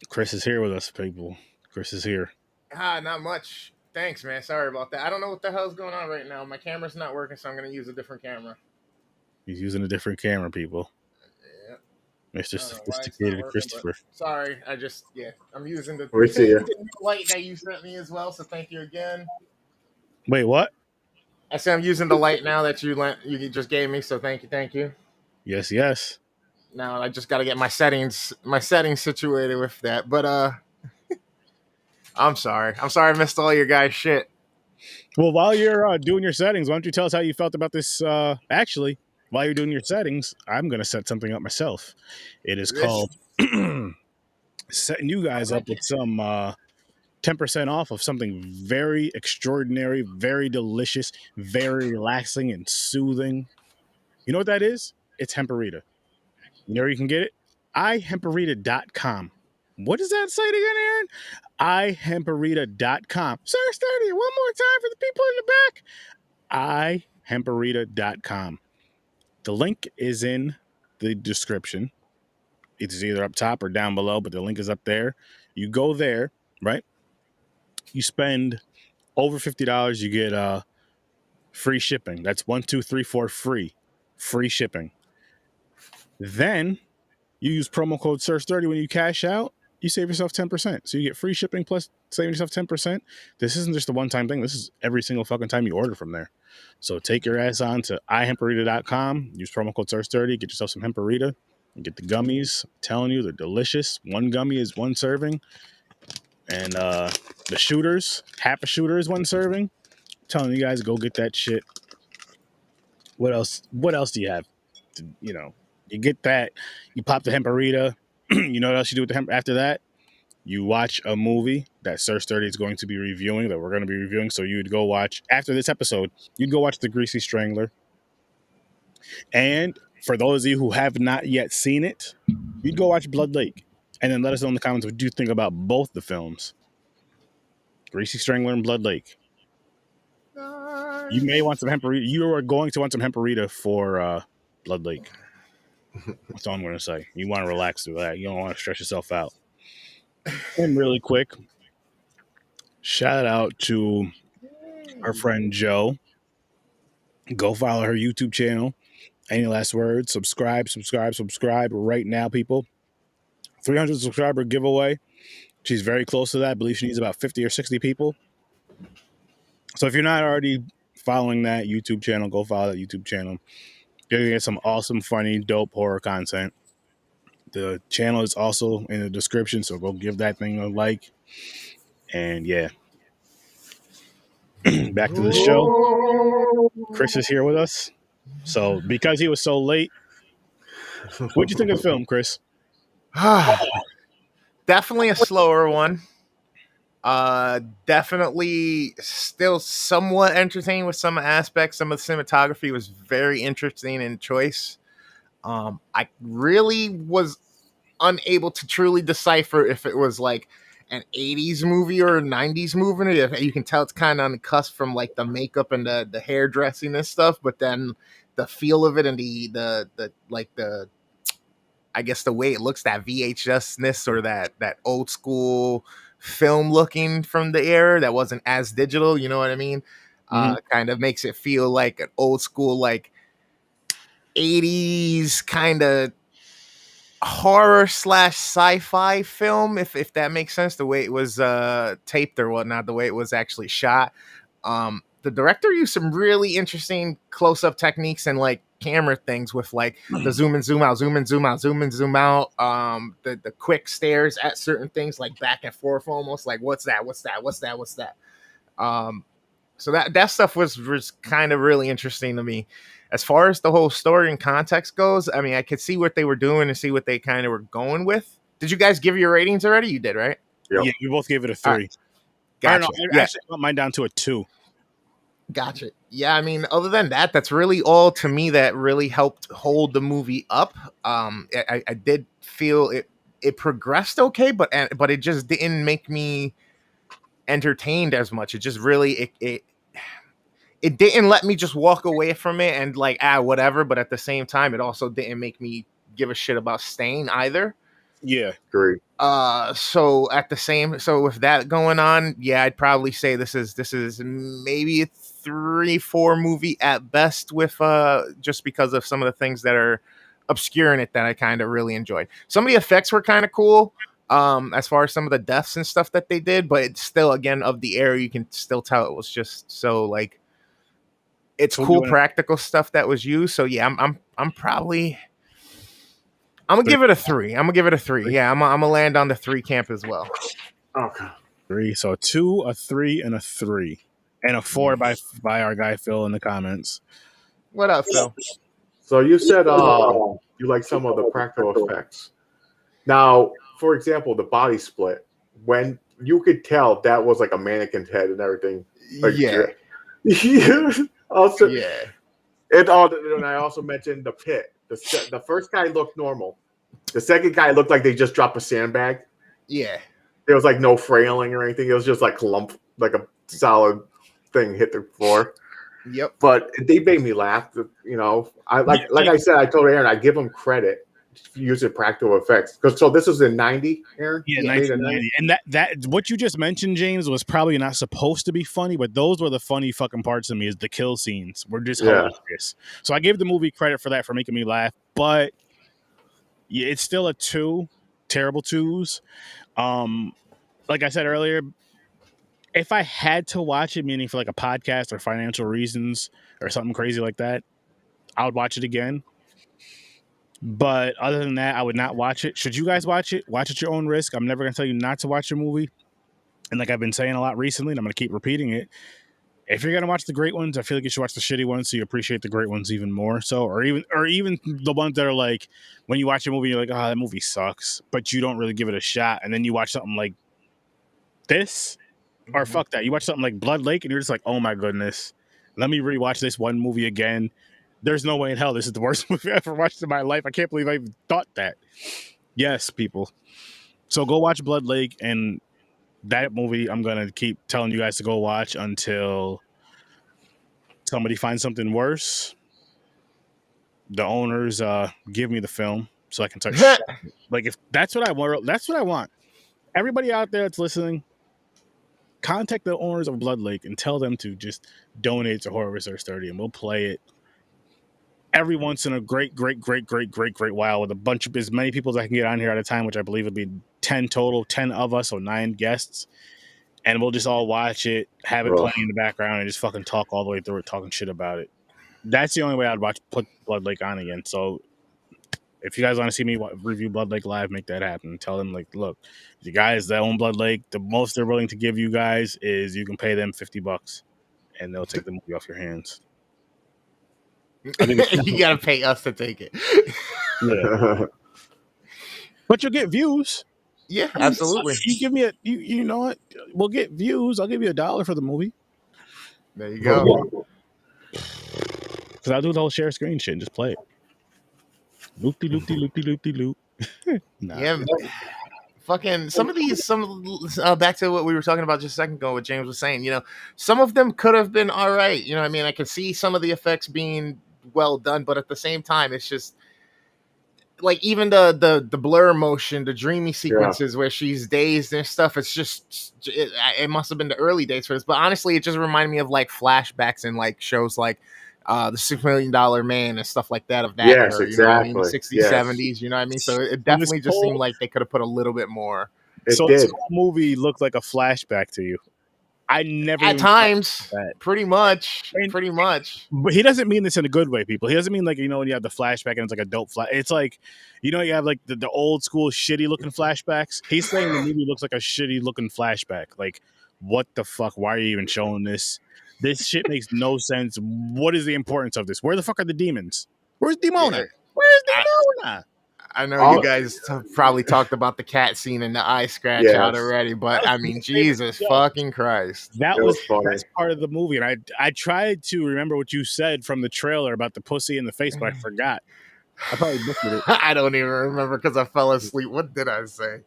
Chris is here with us, people. Chris is here. Not much. Thanks, man. Sorry about that. I don't know what the hell's going on right now. My camera's not working, so I'm gonna use a different camera. He's using a different camera, people. Yeah. Mr. Sophisticated Christopher. Sorry, I'm using the light that you sent me as well, so thank you again. Wait, what? I said I'm using the light now that you just gave me, so thank you. Yes. Now I just got to get my settings situated with that. But I'm sorry I missed all your guys' shit. Well, while you're doing your settings, why don't you tell us how you felt about this? Actually, while you're doing your settings, I'm going to set something up myself. It is called setting you guys up with some 10% off of something very extraordinary, very delicious, very relaxing and soothing. You know what that is? It's HEMPARITA. You know where you can get it? ihemparita.com. What is that site again, Aaron? ihemparita.com. Sir Sturdy, one more time for the people in the back. ihemparita.com. The link is in the description. It's either up top or down below, but the link is up there. You go there, right? You spend over $50, you get free shipping. That's 1, 2, 3, 4 free shipping. Then you use promo code SURF30 when you cash out. You save yourself 10%. So you get free shipping plus saving yourself 10%. This isn't just a one-time thing. This is every single fucking time you order from there. So take your ass on to ihemparita.com. Use promo code SURF30. Get yourself some Hemparita. And get the gummies. I'm telling you, they're delicious. One gummy is one serving. And the shooters, half a shooter is one serving. I'm telling you guys, go get that shit. What else? What else do you have? You know, you get that. You pop the Hemparita. You know what else you do with the hemp after that? You watch a movie that Search 30 is going to be reviewing, that we're going to be reviewing. So you'd go watch, after this episode, you'd go watch The Greasy Strangler. And for those of you who have not yet seen it, you'd go watch Blood Lake. And then let us know in the comments what you think about both the films. Greasy Strangler and Blood Lake. You may want some Hemparita. You are going to want some Hemparita for Blood Lake. That's all I'm going to say. You want to relax through that. You don't want to stress yourself out. And really quick, shout out to our friend Joe. Go follow her YouTube channel. Any last words? Subscribe right now, people. 300 subscriber giveaway. She's very close to that. I believe she needs about 50 or 60 people. So if you're not already following that YouTube channel, go follow that YouTube channel. You're going to get some awesome, funny, dope horror content. The channel is also in the description, so go give that thing a like. And yeah. Back to the show. Chris is here with us. So because he was so late, what'd you think of the film, Chris? Definitely a slower one. Definitely still somewhat entertaining with some aspects. Some of the cinematography was very interesting in choice. I really was unable to truly decipher if it was like an 80s movie or a 90s movie. If you can tell it's kind of on the cusp from like the makeup and the hairdressing and stuff, but then the feel of it and the I guess the way it looks, that VHS-ness or that old school film looking from the era that wasn't as digital, you know what I mean? Kind of makes it feel like an old school, like 80s kind of horror / sci-fi film, if that makes sense, the way it was taped or whatnot, the way it was actually shot. The director used some really interesting close-up techniques and like camera things with like the zoom in, zoom out, zoom in, zoom out, zoom in, zoom out. The quick stares at certain things, like back and forth, almost like what's that? So that stuff was kind of really interesting to me. As far as the whole story and context goes, I mean, I could see what they were doing and see what they kind of were going with. Did you guys give your ratings already? You did, right? Yep. Yeah, we both gave it a 3. Right. Gotcha. I actually put mine down to a 2. Gotcha. Yeah, I mean, other than that, that's really all to me that really helped hold the movie up. I did feel it progressed okay, but it just didn't make me entertained as much. It just really it didn't let me just walk away from it and like whatever. But at the same time, it also didn't make me give a shit about staying either. Yeah, Great. So with that going on, yeah, I'd probably say this is maybe a 3-4 movie at best, with just because of some of the things that are obscure in it that I kind of really enjoyed. Some of the effects were kind of cool, as far as some of the deaths and stuff that they did, but it's still, again, of the era, you can still tell it was just so like it's cool practical stuff that was used. So yeah, I'm probably I'm gonna give it a 3. Yeah, I'm gonna land on the 3 camp as well. Okay. 3. So a 2, a 3, and a 3. And a 4 by our guy Phil in the comments. What up, Phil? So you said you like some of the practical effects. Now, for example, the body split, when you could tell that was like a mannequin's head and everything. Like, yeah. Also, yeah. And I also mentioned the pit. The first guy looked normal. The second guy looked like they just dropped a sandbag. Yeah. There was like no frailing or anything. It was just like lump, like a solid thing hit the floor. Yep. But they made me laugh. You know, I like I said, I told Aaron, I give them credit using practical effects. Because so this was in 90, Aaron? Yeah, 1990. And that what you just mentioned, James, was probably not supposed to be funny, but those were the funny fucking parts of me. Is the kill scenes were just hilarious. So I gave the movie credit for that, for making me laugh. But yeah, it's still a 2, terrible 2s. Like I said earlier, if I had to watch it, meaning for like a podcast or financial reasons or something crazy like that, I would watch it again. But other than that, I would not watch it. Should you guys watch it? Watch at your own risk. I'm never going to tell you not to watch a movie. And like I've been saying a lot recently, and I'm going to keep repeating it. If you're going to watch the great ones, I feel like you should watch the shitty ones so you appreciate the great ones even more. So, or even the ones that are like, when you watch a movie, you're like, oh, that movie sucks, but you don't really give it a shot. And then you watch something like this, or fuck that. You watch something like Blood Lake, and you're just like, oh my goodness, let me rewatch this one movie again. There's no way in hell this is the worst movie I've ever watched in my life. I can't believe I even thought that. Yes, people. So go watch Blood Lake, and that movie I'm going to keep telling you guys to go watch until somebody finds something worse. The owners give me the film so I can start. Like, if that's what I want, that's what I want. Everybody out there that's listening, contact the owners of Blood Lake and tell them to just donate to Horror Research 30, and we'll play it every once in a great while with a bunch of as many people as I can get on here at a time, which I believe would be 10 total, 10 of us, so 9 guests. And we'll just all watch it, have it playing in the background, and just fucking talk all the way through it, talking shit about it. That's the only way I'd put Blood Lake on again. So if you guys want to see me review Blood Lake live, make that happen. Tell them, like, look, the guys that own Blood Lake, the most they're willing to give you guys is you can pay them $50, and they'll take the movie off your hands. You gotta pay us to take it. Yeah. But you'll get views. Yeah, absolutely. You give me you know what? We'll get views. I'll give you $1 for the movie. There you go. Because I'll do the whole share screen shit and just play it. Loop. Nah. Yeah, fucking some back to what we were talking about just a second ago, what James was saying, some of them could have been all right. I mean, I can see some of the effects being well done, but at the same time, it's just like even the blur motion, the dreamy sequences where she's dazed and stuff. It's just it must have been the early days for this, but honestly, it just reminded me of like flashbacks and like shows like the $6 Million Man and stuff like that of that era, exactly. 60s, 70s, you know what I mean? So it definitely just seemed like they could have put a little bit more. So this whole movie looked like a flashback to you. I never at times, pretty much. But he doesn't mean this in a good way, people. He doesn't mean like, when you have the flashback and it's like a dope flash. It's like, you have like the old school shitty looking flashbacks. He's saying the movie looks like a shitty looking flashback. Like, what the fuck? Why are you even showing this? This shit makes no sense. What is the importance of this? Where the fuck are the demons? Where's Demonia? Where's Demonia? I know you guys probably talked about the cat scene and the eye scratch out already, but I mean, Jesus fucking Christ. That was the best part of the movie. And I tried to remember what you said from the trailer about the pussy in the face, but I forgot. I probably butchered it. I don't even remember because I fell asleep. What did I say?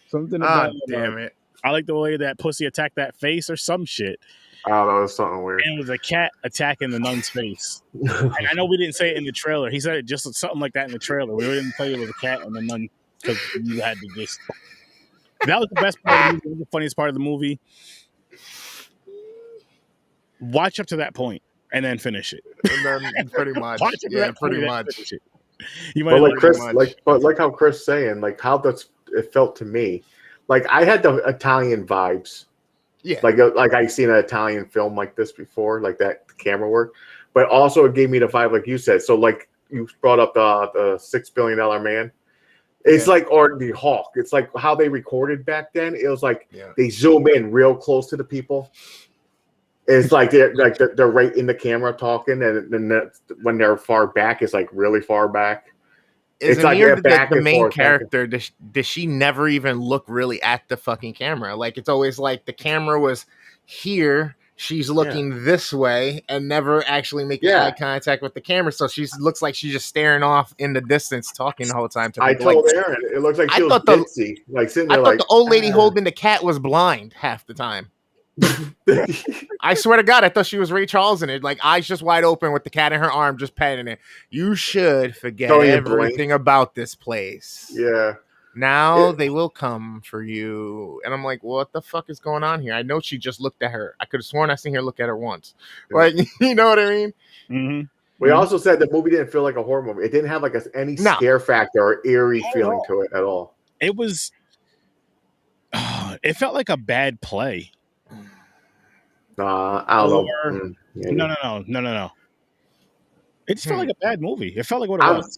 Something about damn it. I like the way that pussy attacked that face or some shit. Oh, that was something weird. And it was a cat attacking the nun's face. And I know we didn't say it in the trailer. He said it just something like that in the trailer. We didn't tell you it was a cat and the nun because you had to just. That was the best part of the movie, the funniest part of the movie. Watch up to that point and then finish it. And then pretty much. Pretty much. You might like how Chris saying, like how it felt to me. Like I had the Italian vibes. Yeah, like I've seen an Italian film like this before, like that camera work, but also it gave me the vibe, like you said. So like you brought up the $6 Billion Man. It's like, or the Hawk. It's like how they recorded back then. It was like they zoom in real close to the people. It's like they're right in the camera talking, and then when they're far back, it's like really far back. It's like the main character, does she never even look really at the fucking camera? Like it's always like the camera was here, she's looking this way, and never actually making eye contact with the camera. So she looks like she's just staring off in the distance, talking the whole time. I told Aaron, it looks like she was ditzy, like sitting there. I thought the old lady holding the cat was blind half the time. I swear to God, I thought she was Ray Charles in it. Like, eyes just wide open with the cat in her arm, just petting it. You should forget everything about this place. Yeah. Now they will come for you. And I'm like, what the fuck is going on here? I know she just looked at her. I could have sworn I seen her look at her once. Yeah. Like, you know what I mean? Mm-hmm. We also said the movie didn't feel like a horror movie. It didn't have like any scare factor or eerie feeling to it at all. It was. It felt like a bad play. I don't know. No. It just felt like a bad movie. It felt like what it was.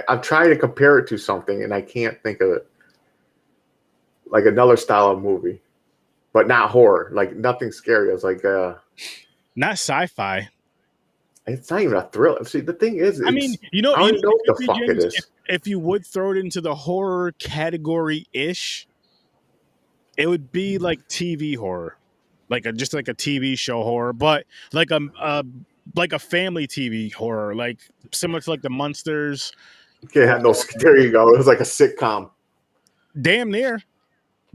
I'm trying to compare it to something, and I can't think of it. Like another style of movie, but not horror. Like nothing scary. It's like not sci-fi. It's not even a thriller. See, the thing is, I mean, I don't know what the fuck it is. If you would throw it into the horror category-ish, it would be like TV horror, just like a TV show horror, but like a family TV horror, like similar to like the Munsters. Yeah, no, there you go. It was like a sitcom. Damn near.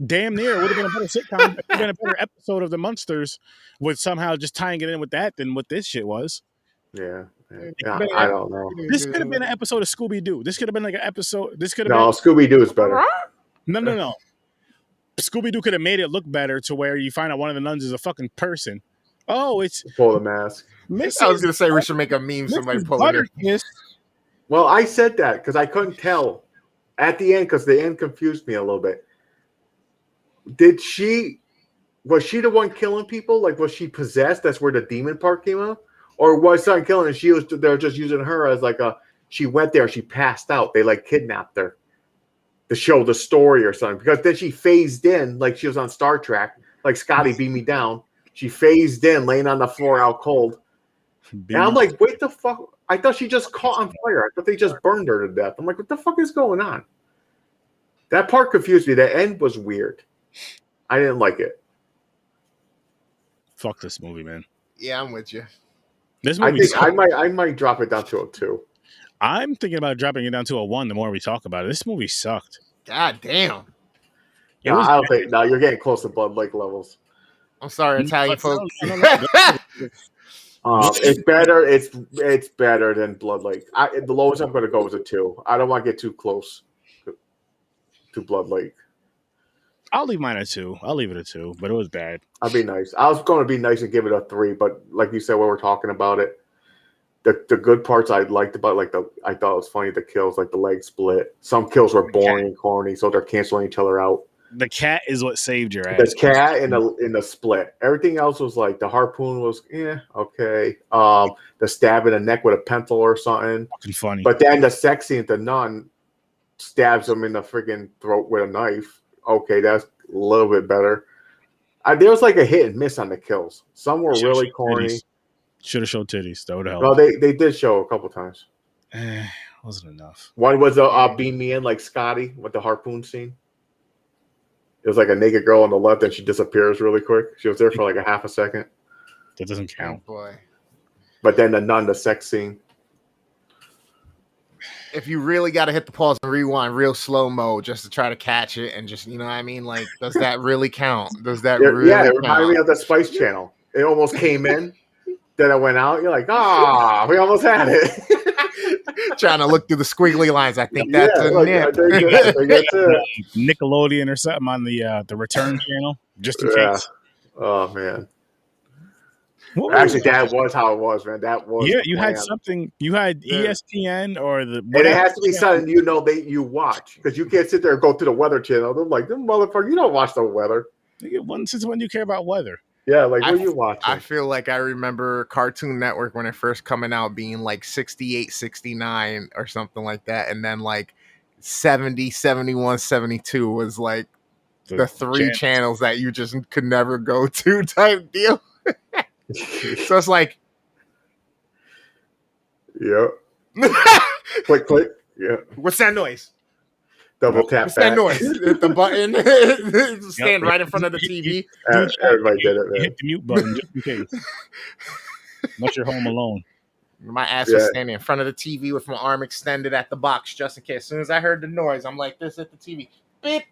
It would have been a better sitcom. It would have been a better episode of the Munsters with somehow just tying it in with that than what this shit was. Yeah, I don't know. This could have been an episode of Scooby-Doo. This could have been like an episode. This could have been. Scooby-Doo is better. No. Scooby-Doo could have made it look better to where you find out one of the nuns is a fucking person. Oh, it's pull the mask. I was gonna say we should make a meme. Somebody pulling her. Well, I said that because I couldn't tell at the end because the end confused me a little bit. Was she the one killing people? Like, was she possessed? That's where the demon part came out, or was someone killing? And they're just using her as like she went there. She passed out. They like kidnapped her to show the story or something. Because then she phased in like she was on Star Trek. Like Scotty beat me down. She phased in, laying on the floor out cold. And I'm like, wait the fuck. I thought she just caught on fire. I thought they just burned her to death. I'm like, what the fuck is going on? That part confused me. The end was weird. I didn't like it. Fuck this movie, man. Yeah, I'm with you. This movie. I might drop it down to a 2. I'm thinking about dropping it down to a 1 the more we talk about it. This movie sucked. God damn. I don't think. No, you're getting close to Blood Lake levels. I'm sorry, Italian folks. It's better. It's better than Blood Lake. The lowest I'm going to go is a 2. I don't want to get too close to Blood Lake. I'll leave mine at 2. I'll leave it at 2, but it was bad. I'll be nice. I was going to be nice and give it a 3, but like you said, when we're talking about it, the good parts I liked about I thought it was funny. The kills, like the leg split. Some kills were boring and corny, so they're canceling each other out. The cat is what saved your ass. The cat in the split. Everything else was like the harpoon was okay. The stab in the neck with a pencil or something. Fucking funny. But then the sex scene, the nun stabs him in the friggin' throat with a knife. Okay, that's a little bit better. There was like a hit and miss on the kills. Some were really corny. Should have showed titties. That would have helped. Well, they did show a couple times. Wasn't enough. One was beam me in like Scotty with the harpoon scene. It was like a naked girl on the left, and she disappears really quick. She was there for like a half a second. That doesn't count. Oh boy. But then the sex scene. If you really got to hit the pause and rewind real slow mo just to try to catch it and just, you know what I mean? Like, does that really count? Does that really count? It reminded me of the Spice Channel. It almost came in, then it went out. You're like, we almost had it. Trying to look through the squiggly lines. I think that's a nip. Nickelodeon or something on the Return channel, just in case. Oh, man. Actually, that was how it was, man. That was you had something. You had ESPN or the. And it has to be something you watch because you can't sit there and go to the Weather Channel. They're like, them motherfucker, you don't watch the weather. Since when do you care about weather? Yeah, like what are you watching? I feel like I remember Cartoon Network when it first coming out being like 68, 69 or something like that, and then like 70, 71, 72 was like the three channels that you just could never go to type deal. So it's like, yep. Click. Yeah. What's that noise? Double tap. What's that noise? Hit the button. Stand right in front of the TV. Everybody did it, man. Hit the mute button just in case. Unless you're home alone. My ass was standing in front of the TV with my arm extended at the box just in case. As soon as I heard the noise, I'm like this at the TV. Beep.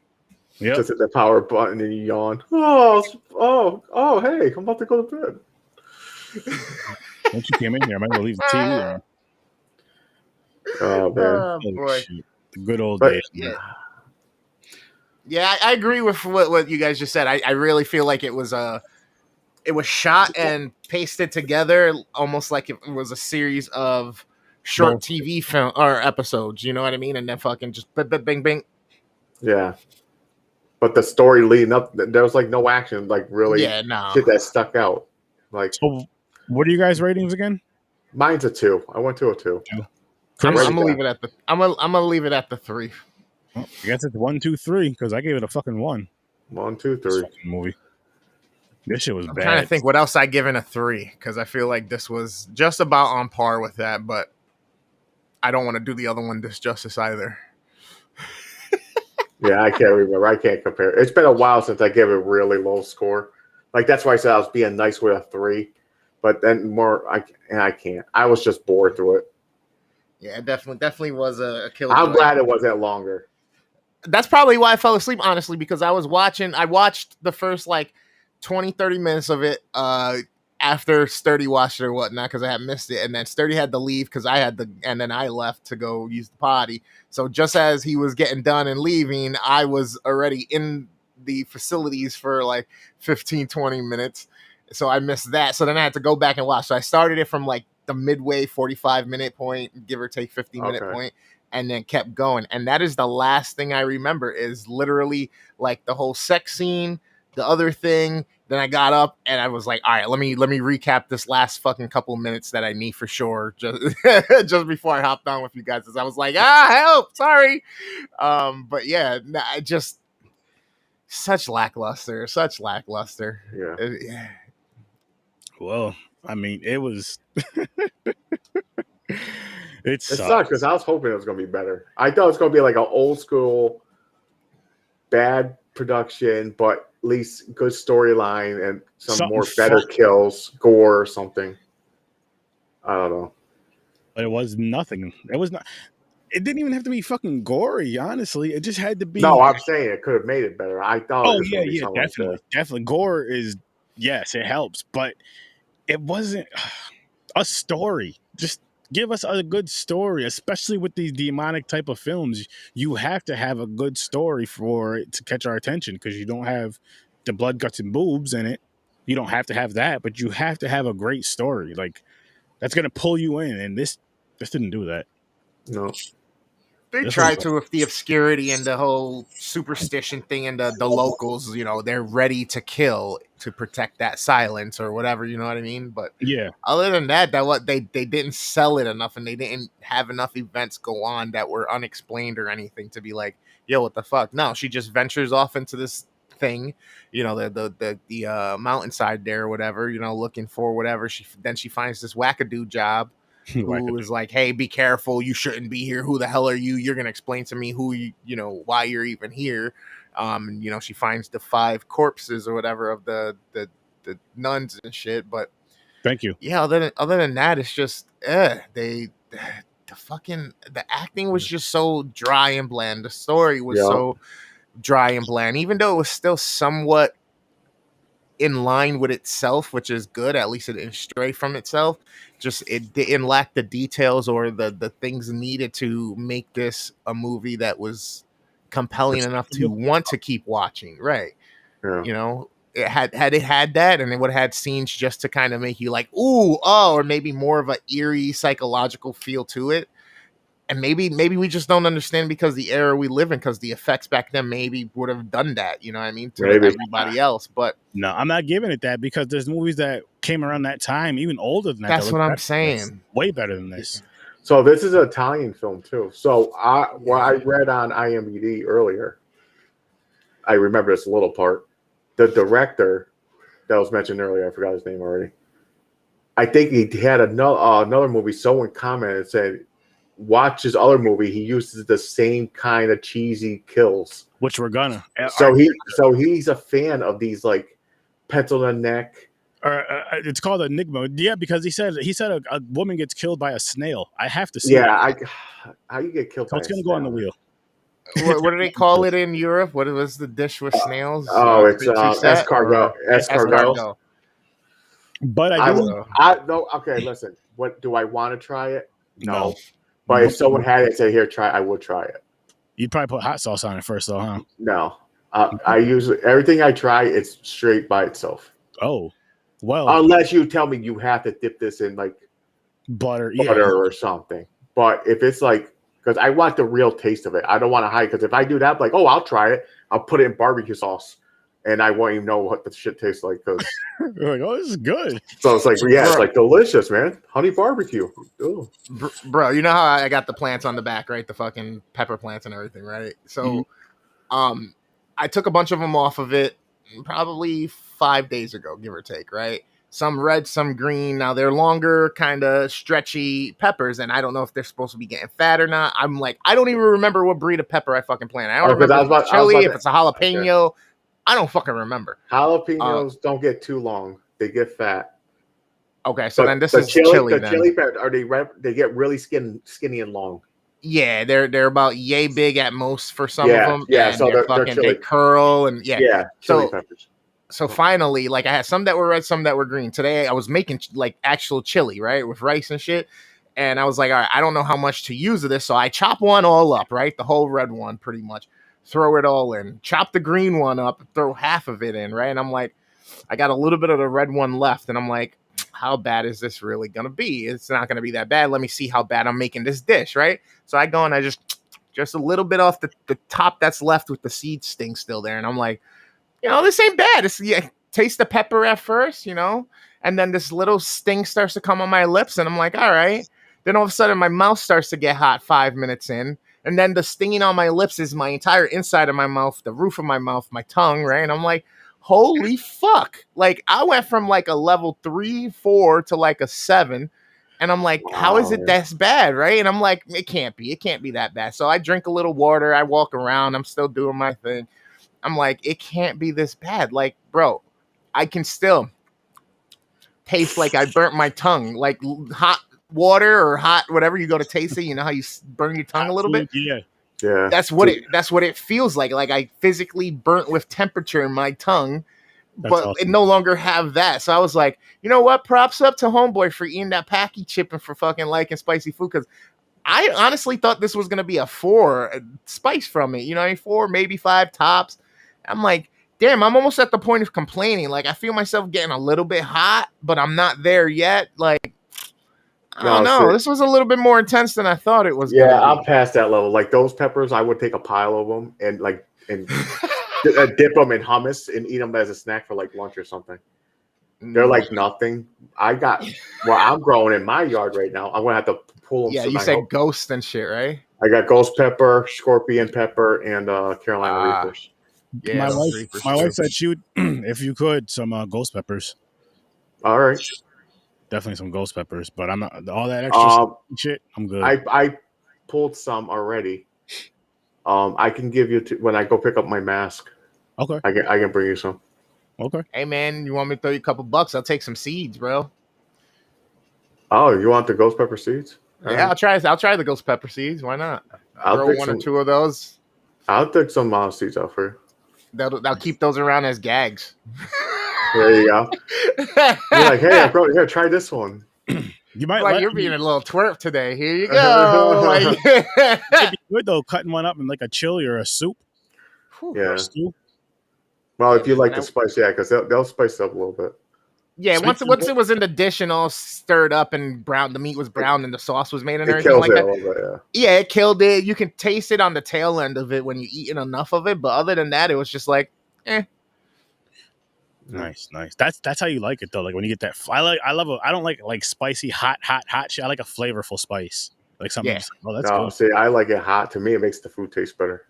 Yep. Just hit the power button and you yawn. Oh, hey, I'm about to go to bed. Once you came in here, I might as well leave the TV on. Oh man. Oh boy. Shit. The good old But- days. Yeah. Yeah, I agree with what you guys just said. I really feel like it was shot and pasted together almost like it was a series of short Both. TV film or episodes, you know what I mean? And then fucking just bing bing. Yeah. But the story leading up, there was like no action, like really Yeah, no. shit that stuck out. Like So, what are you guys' ratings again? mine's a 2. I went to a 2. I'm Chris? gonna leave it at the I'm gonna leave it at the 3. Well, I guess it's 1, 2, 3 because I gave it a fucking 1. 1, 2, This 3. fucking movie. This shit was I'm bad. trying to think what else I given a 3 because I feel like this was just about on par with that, but I don't want to do the other one disjustice either. Yeah, I can't remember. I can't compare. It's been a while since I gave a really low score. Like that's why I said I was being nice with a 3. But then I can't. I was just bored through it. Yeah, it definitely was a killer. I'm glad it wasn't longer. That's probably why I fell asleep, honestly, because I watched the first like 20, 30 minutes of it after Sturdy watched it or whatnot because I had missed it. And then Sturdy had to leave because and then I left to go use the potty. So just as he was getting done and leaving, I was already in the facilities for like 15, 20 minutes. So I missed that. So then I had to go back and watch. So I started it from like the midway 45-minute point, give or take 50-minute point, and then kept going. And that is the last thing I remember is literally like the whole sex scene, the other thing. Then I got up and I was like, all right, let me recap this last fucking couple minutes that I need for sure. Just before I hopped on with you guys, I was like, help, sorry. But yeah, just such lackluster. Yeah. Well, I mean, it was. It sucked because I was hoping it was going to be better. I thought it was going to be like an old school, bad production, but at least good storyline and some more better kills, gore or something. I don't know. But it was nothing. It was not. It didn't even have to be fucking gory, honestly. It just had to be. No, I'm saying it could have made it better. I thought. Oh yeah, definitely. Gore is yes, it helps, but it wasn't a story. Just give us a good story, especially with these demonic type of films. You have to have a good story for it to catch our attention because you don't have the blood, guts, and boobs in it. You don't have to have that, but you have to have a great story. Like that's gonna pull you in, and this didn't do that. No. They tried to with the obscurity and the whole superstition thing and the locals, you know, they're ready to kill to protect that silence or whatever, you know what I mean? But yeah, other than that, they didn't sell it enough and they didn't have enough events go on that were unexplained or anything to be like, yo, what the fuck? No, she just ventures off into this thing, you know, the mountainside there or whatever, you know, looking for whatever. She finds this wackadoo job. Who is like, hey, be careful, you shouldn't be here, who the hell are you, you're gonna explain to me who you know why you're even here. You know, she finds the 5 corpses or whatever of the nuns and shit, but thank you. Yeah, other than that, it's just the acting was just so dry and bland. The story was so dry and bland, even though it was still somewhat in line with itself, which is good. At least it didn't stray from itself. Just it didn't lack the details or the things needed to make this a movie that was compelling enough to want to keep watching. Right. Yeah. You know, it had that, and it would have had scenes just to kind of make you like, ooh, oh, or maybe more of an eerie psychological feel to it. And maybe we just don't understand because the era we live in, because the effects back then maybe would have done that, you know what I mean, to everybody else. But no, I'm not giving it that because there's movies that came around that time, even older than that. That's what I'm saying. Way better than this. So this is an Italian film too. So what I read on IMDb earlier, I remember this little part. The director that was mentioned earlier, I forgot his name already. I think he had another movie someone commented and said, watch his other movie, he uses the same kind of cheesy kills, which we're gonna. So he's a fan of these like pencil in the neck. It's called Enigma. Yeah, because he said a woman gets killed by a snail. I have to see. Yeah, how you get killed? What's gonna go on the wheel? what do they call it in Europe? What was the dish with snails? It's Creuset escargot. or Escargot. escargot. But I do. would. No. Okay, listen. What do I want to try it? No. No. But if someone had it, say here, try. I would try it. You'd probably put hot sauce on it first, though, huh? No. I usually everything I try, it's straight by itself. Oh, well. Unless you tell me you have to dip this in like butter or something. But if it's like, because I want the real taste of it, I don't want to hide. Because if I do that, like, oh, I'll try it. I'll put it in barbecue sauce, and I won't even know what the shit tastes like. Because you're like, oh, this is good. So it's like, yeah, it's like delicious, man. Honey barbecue. Ooh. Bro, you know how I got the plants on the back, right? The fucking pepper plants and everything, right? So, I took a bunch of them off of it probably 5 days ago, give or take, right? Some red, some green. Now they're longer, kind of stretchy peppers, and I don't know if they're supposed to be getting fat or not. I'm like, I don't even remember what breed of pepper I fucking planted. I don't remember if it's chili, if it's a jalapeno. Okay. I don't fucking remember. Jalapenos don't get too long; they get fat. Okay, so then this is chili. The chili peppers are they get really skinny and long. Yeah, they're about yay big at most for some of them. Yeah, and so they curl and chili peppers. So finally, like I had some that were red, some that were green. Today I was making like actual chili, right, with rice and shit. And I was like, all right, I don't know how much to use of this, so I chop one all up, right, the whole red one, pretty much, throw it all in. Chop the green one up, throw half of it in, right. And I'm like, I got a little bit of the red one left, and I'm like, how bad is this really gonna be? It's not gonna be that bad. Let me see how bad I'm making this dish, right? So I go and I just a little bit off the top that's left with the seed sting still there, and I'm like, this ain't bad. It's taste the pepper at first, and then this little sting starts to come on my lips, and I'm like, all right. Then all of a sudden my mouth starts to get hot 5 minutes in, and then the stinging on my lips is my entire inside of my mouth, the roof of my mouth, my tongue, right? And I'm like, holy fuck. Like I went from like a level 3, 4 to like a 7. And I'm like, how is it that's bad, right? And I'm like, it can't be that bad. So I drink a little water, I walk around, I'm still doing my thing. I'm like, it can't be this bad. Like, bro, I can still taste like I burnt my tongue, like hot water or hot whatever you go to taste it. You know how you burn your tongue a little bit? Yeah. That's what it feels like. Like I physically burnt with temperature in my tongue, but awesome. It no longer have that. So I was like, you know what? Props up to homeboy for eating that packy chip and for fucking liking spicy food, because I honestly thought this was gonna be a 4 spice from it. 4, maybe 5 tops. I'm like, damn, I'm almost at the point of complaining. Like I feel myself getting a little bit hot, but I'm not there yet. Like I don't know. This was a little bit more intense than I thought it was. Yeah, I'm past that level. Like those peppers, I would take a pile of them and dip them in hummus and eat them as a snack for like lunch or something. They're like nothing. I'm growing in my yard right now. I'm gonna have to pull them. Yeah, you said ghost and shit, right? I got ghost pepper, scorpion pepper, and Carolina Reapers. Yeah, my wife said she would, if you could, some ghost peppers. All right. Definitely some ghost peppers, but I'm not all that extra shit. I'm good. I pulled some already. I can give you when I go pick up my mask. Okay. I can bring you some. Okay. Hey man, you want me to throw you a couple bucks? I'll take some seeds, bro. Oh, you want the ghost pepper seeds? Yeah, I'll try the ghost pepper seeds. Why not? I'll throw one or two of those. I'll take some seeds out for you. They'll keep those around as gags. There you go. You're like, hey, bro, here, try this one. You might like you're being a little twerp today. Here you go. It'd be good though, cutting one up in like a chili or a soup. Yeah. A stew. Well, if you like the spice, yeah, because they'll spice it up a little bit. Yeah, once it was in the dish and all stirred up and brown, the meat was brown and the sauce was made and everything like that. A little bit, yeah, it killed it. You can taste it on the tail end of it when you're eating enough of it, but other than that, it was just like, eh. Nice. That's how you like it though. Like when you get that, I don't like spicy, hot shit. I like a flavorful spice, like something. Yeah. Oh, that's no, good. See, I like it hot. To me, it makes the food taste better.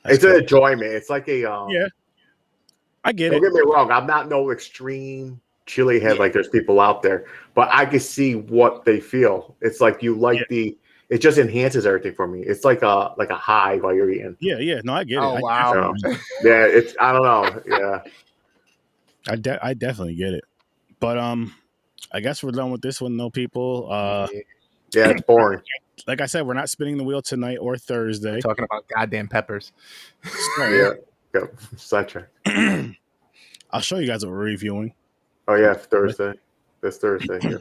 It's an enjoyment. It's like a yeah. I get Don't get me wrong. I'm not no extreme chili head like there's people out there, but I can see what they feel. It's like you like it just enhances everything for me. It's like a high while you're eating. Yeah. No, I get it. Oh wow. Yeah, it's I don't know. Yeah. I definitely get it. But I guess we're done with this one though, people. Yeah, it's boring. like I said, we're not spinning the wheel tonight or Thursday. Talking about goddamn peppers. Yeah. Sidetrack. I'll show you guys what we're reviewing. Oh yeah, Thursday. This Thursday. Yeah.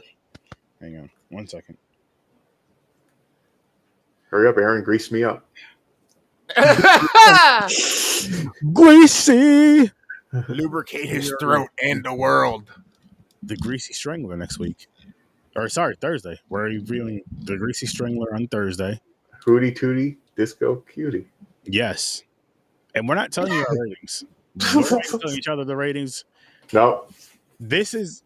Hang on 1 second. Hurry up, Aaron. Grease me up. Greasy. Lubricate his throat and the world. The Greasy Strangler next week. Or sorry, Thursday. We're reviewing the Greasy Strangler on Thursday. Hootie tootie, disco cutie. Yes. And we're not telling you our ratings. We're not telling each other the ratings. No. This is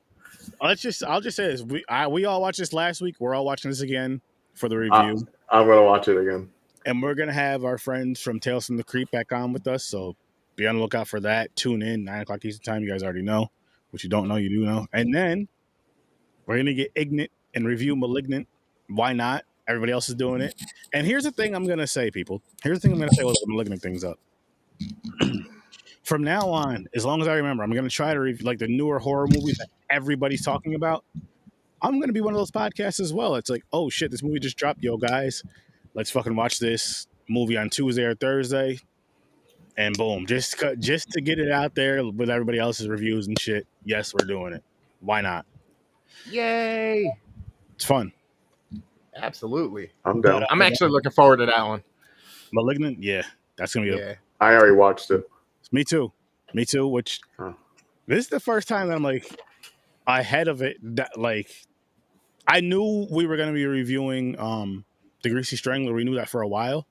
I'll just say this. We all watched this last week. We're all watching this again for the review. I'm gonna watch it again. And we're gonna have our friends from Tales from the Creep back on with us. So be on the lookout for that. Tune in 9:00 Eastern time. You guys already know. What you don't know, you do know. And then we're gonna get ignorant and review Malignant. Why not? Everybody else is doing it. And here's the thing I'm gonna say, people. Here's the thing I'm gonna say while the Malignant things up. From now on, as long as I remember, I'm gonna try to review like the newer horror movies that everybody's talking about. I'm gonna be one of those podcasts as well. It's like, oh shit, this movie just dropped, yo guys. Let's fucking watch this movie on Tuesday or Thursday, and boom, just to get it out there with everybody else's reviews and shit. Yes, we're doing it. Why not? Yay! It's fun. Absolutely. I'm down. I'm actually looking forward to that one. Malignant, yeah, that's gonna be. I already watched it. Me too. Which this is the first time that I'm like ahead of it. That like I knew we were gonna be reviewing the Greasy Strangler. We knew that for a while,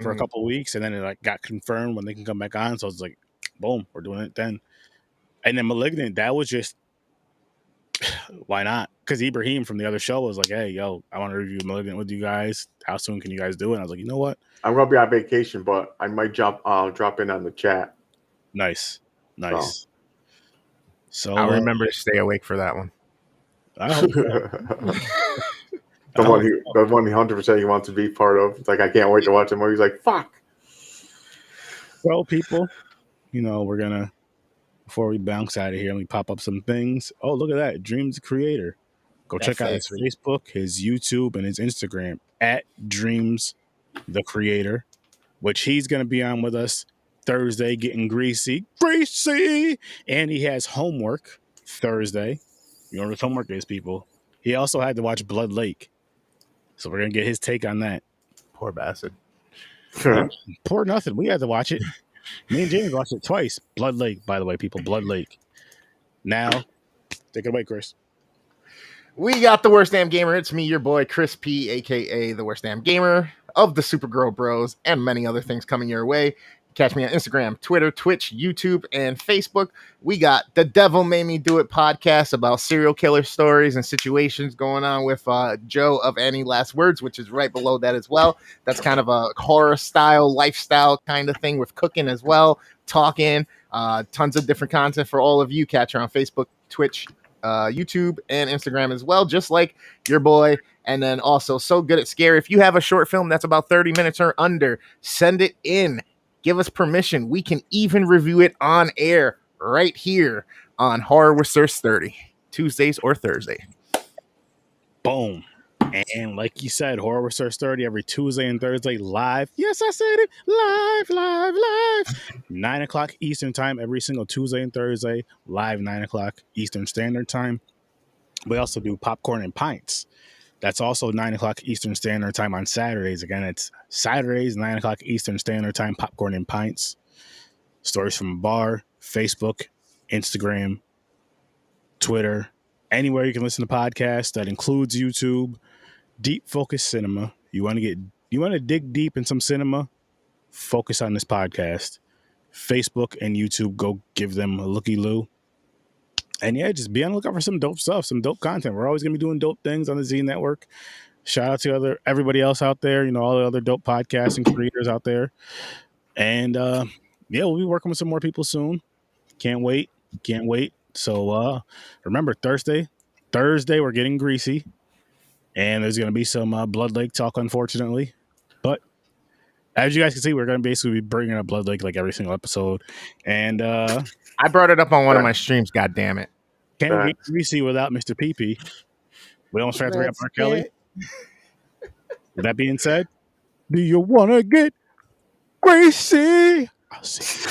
for a couple of weeks, and then it like got confirmed when they can come back on. So it's like, boom, we're doing it then. And then Malignant, that was just why not? Because Ibrahim from the other show was like, hey, yo, I want to review Malignant with you guys. How soon can you guys do it? And I was like, you know what? I'm gonna be on vacation, but I might drop in on the chat. Nice. So I'll remember to stay awake for that one. I hope the one he 100% he wants to be part of. It's like I can't wait to watch him. He's like, fuck. Well, people, we're gonna before we bounce out of here, let me pop up some things. Oh, look at that. Dreams Creator. Go check out his Facebook, his YouTube, and his Instagram at Dreams the Creator, which he's gonna be on with us Thursday, getting greasy, and he has homework Thursday. You know what his homework is, people. He also had to watch Blood Lake, so we're gonna get his take on that. Poor bastard. Poor nothing. We had to watch it. Me and James watched it twice. Blood Lake, by the way, people. Blood Lake. Now, take it away, Chris. We got the Worst Damn Gamer. It's me, your boy, Chris P, a.k.a. the Worst Damn Gamer of the Supergirl Bros, and many other things coming your way. Catch me on Instagram, Twitter, Twitch, YouTube, and Facebook. We got The Devil Made Me Do It podcast about serial killer stories and situations going on with Joe of Any Last Words, which is right below that as well. That's kind of a horror style, lifestyle kind of thing with cooking as well, talking, tons of different content for all of you. Catch her on Facebook, Twitch, YouTube, and Instagram as well, just like your boy. And then also So Good at Scary. If you have a short film that's about 30 minutes or under, send it in. Give us permission. We can even review it on air right here on Horror with Sir Sturdy, Tuesdays or Thursday. Boom. And like you said, Horror with Sir Sturdy every Tuesday and Thursday live. Yes, I said it. Live. 9 o'clock Eastern time every single Tuesday and Thursday. Live 9 o'clock Eastern Standard Time. We also do Popcorn and Pints. That's also 9 o'clock Eastern Standard Time on Saturdays. Again, it's Saturdays, 9 o'clock Eastern Standard Time, Popcorn and Pints. Stories from a Bar, Facebook, Instagram, Twitter, anywhere you can listen to podcasts. That includes YouTube. Deep Focus Cinema. You want to dig deep in some cinema? Focus on this podcast. Facebook and YouTube, go give them a looky-loo. And yeah, just be on the lookout for some dope stuff, some dope content. We're always going to be doing dope things on the Z Network. Shout out to everybody else out there, all the other dope podcasts and creators out there. And yeah, we'll be working with some more people soon. Can't wait. So remember, Thursday, we're getting greasy. And there's going to be some Blood Lake talk, unfortunately. But as you guys can see, we're going to basically be bringing up Blood Lake like every single episode. And I brought it up on one of my streams, God damn it. Can't get greasy without Mr. PP. We almost forgot to bring up R. Kelly. With that being said, do you want to get crazy? I'll see you.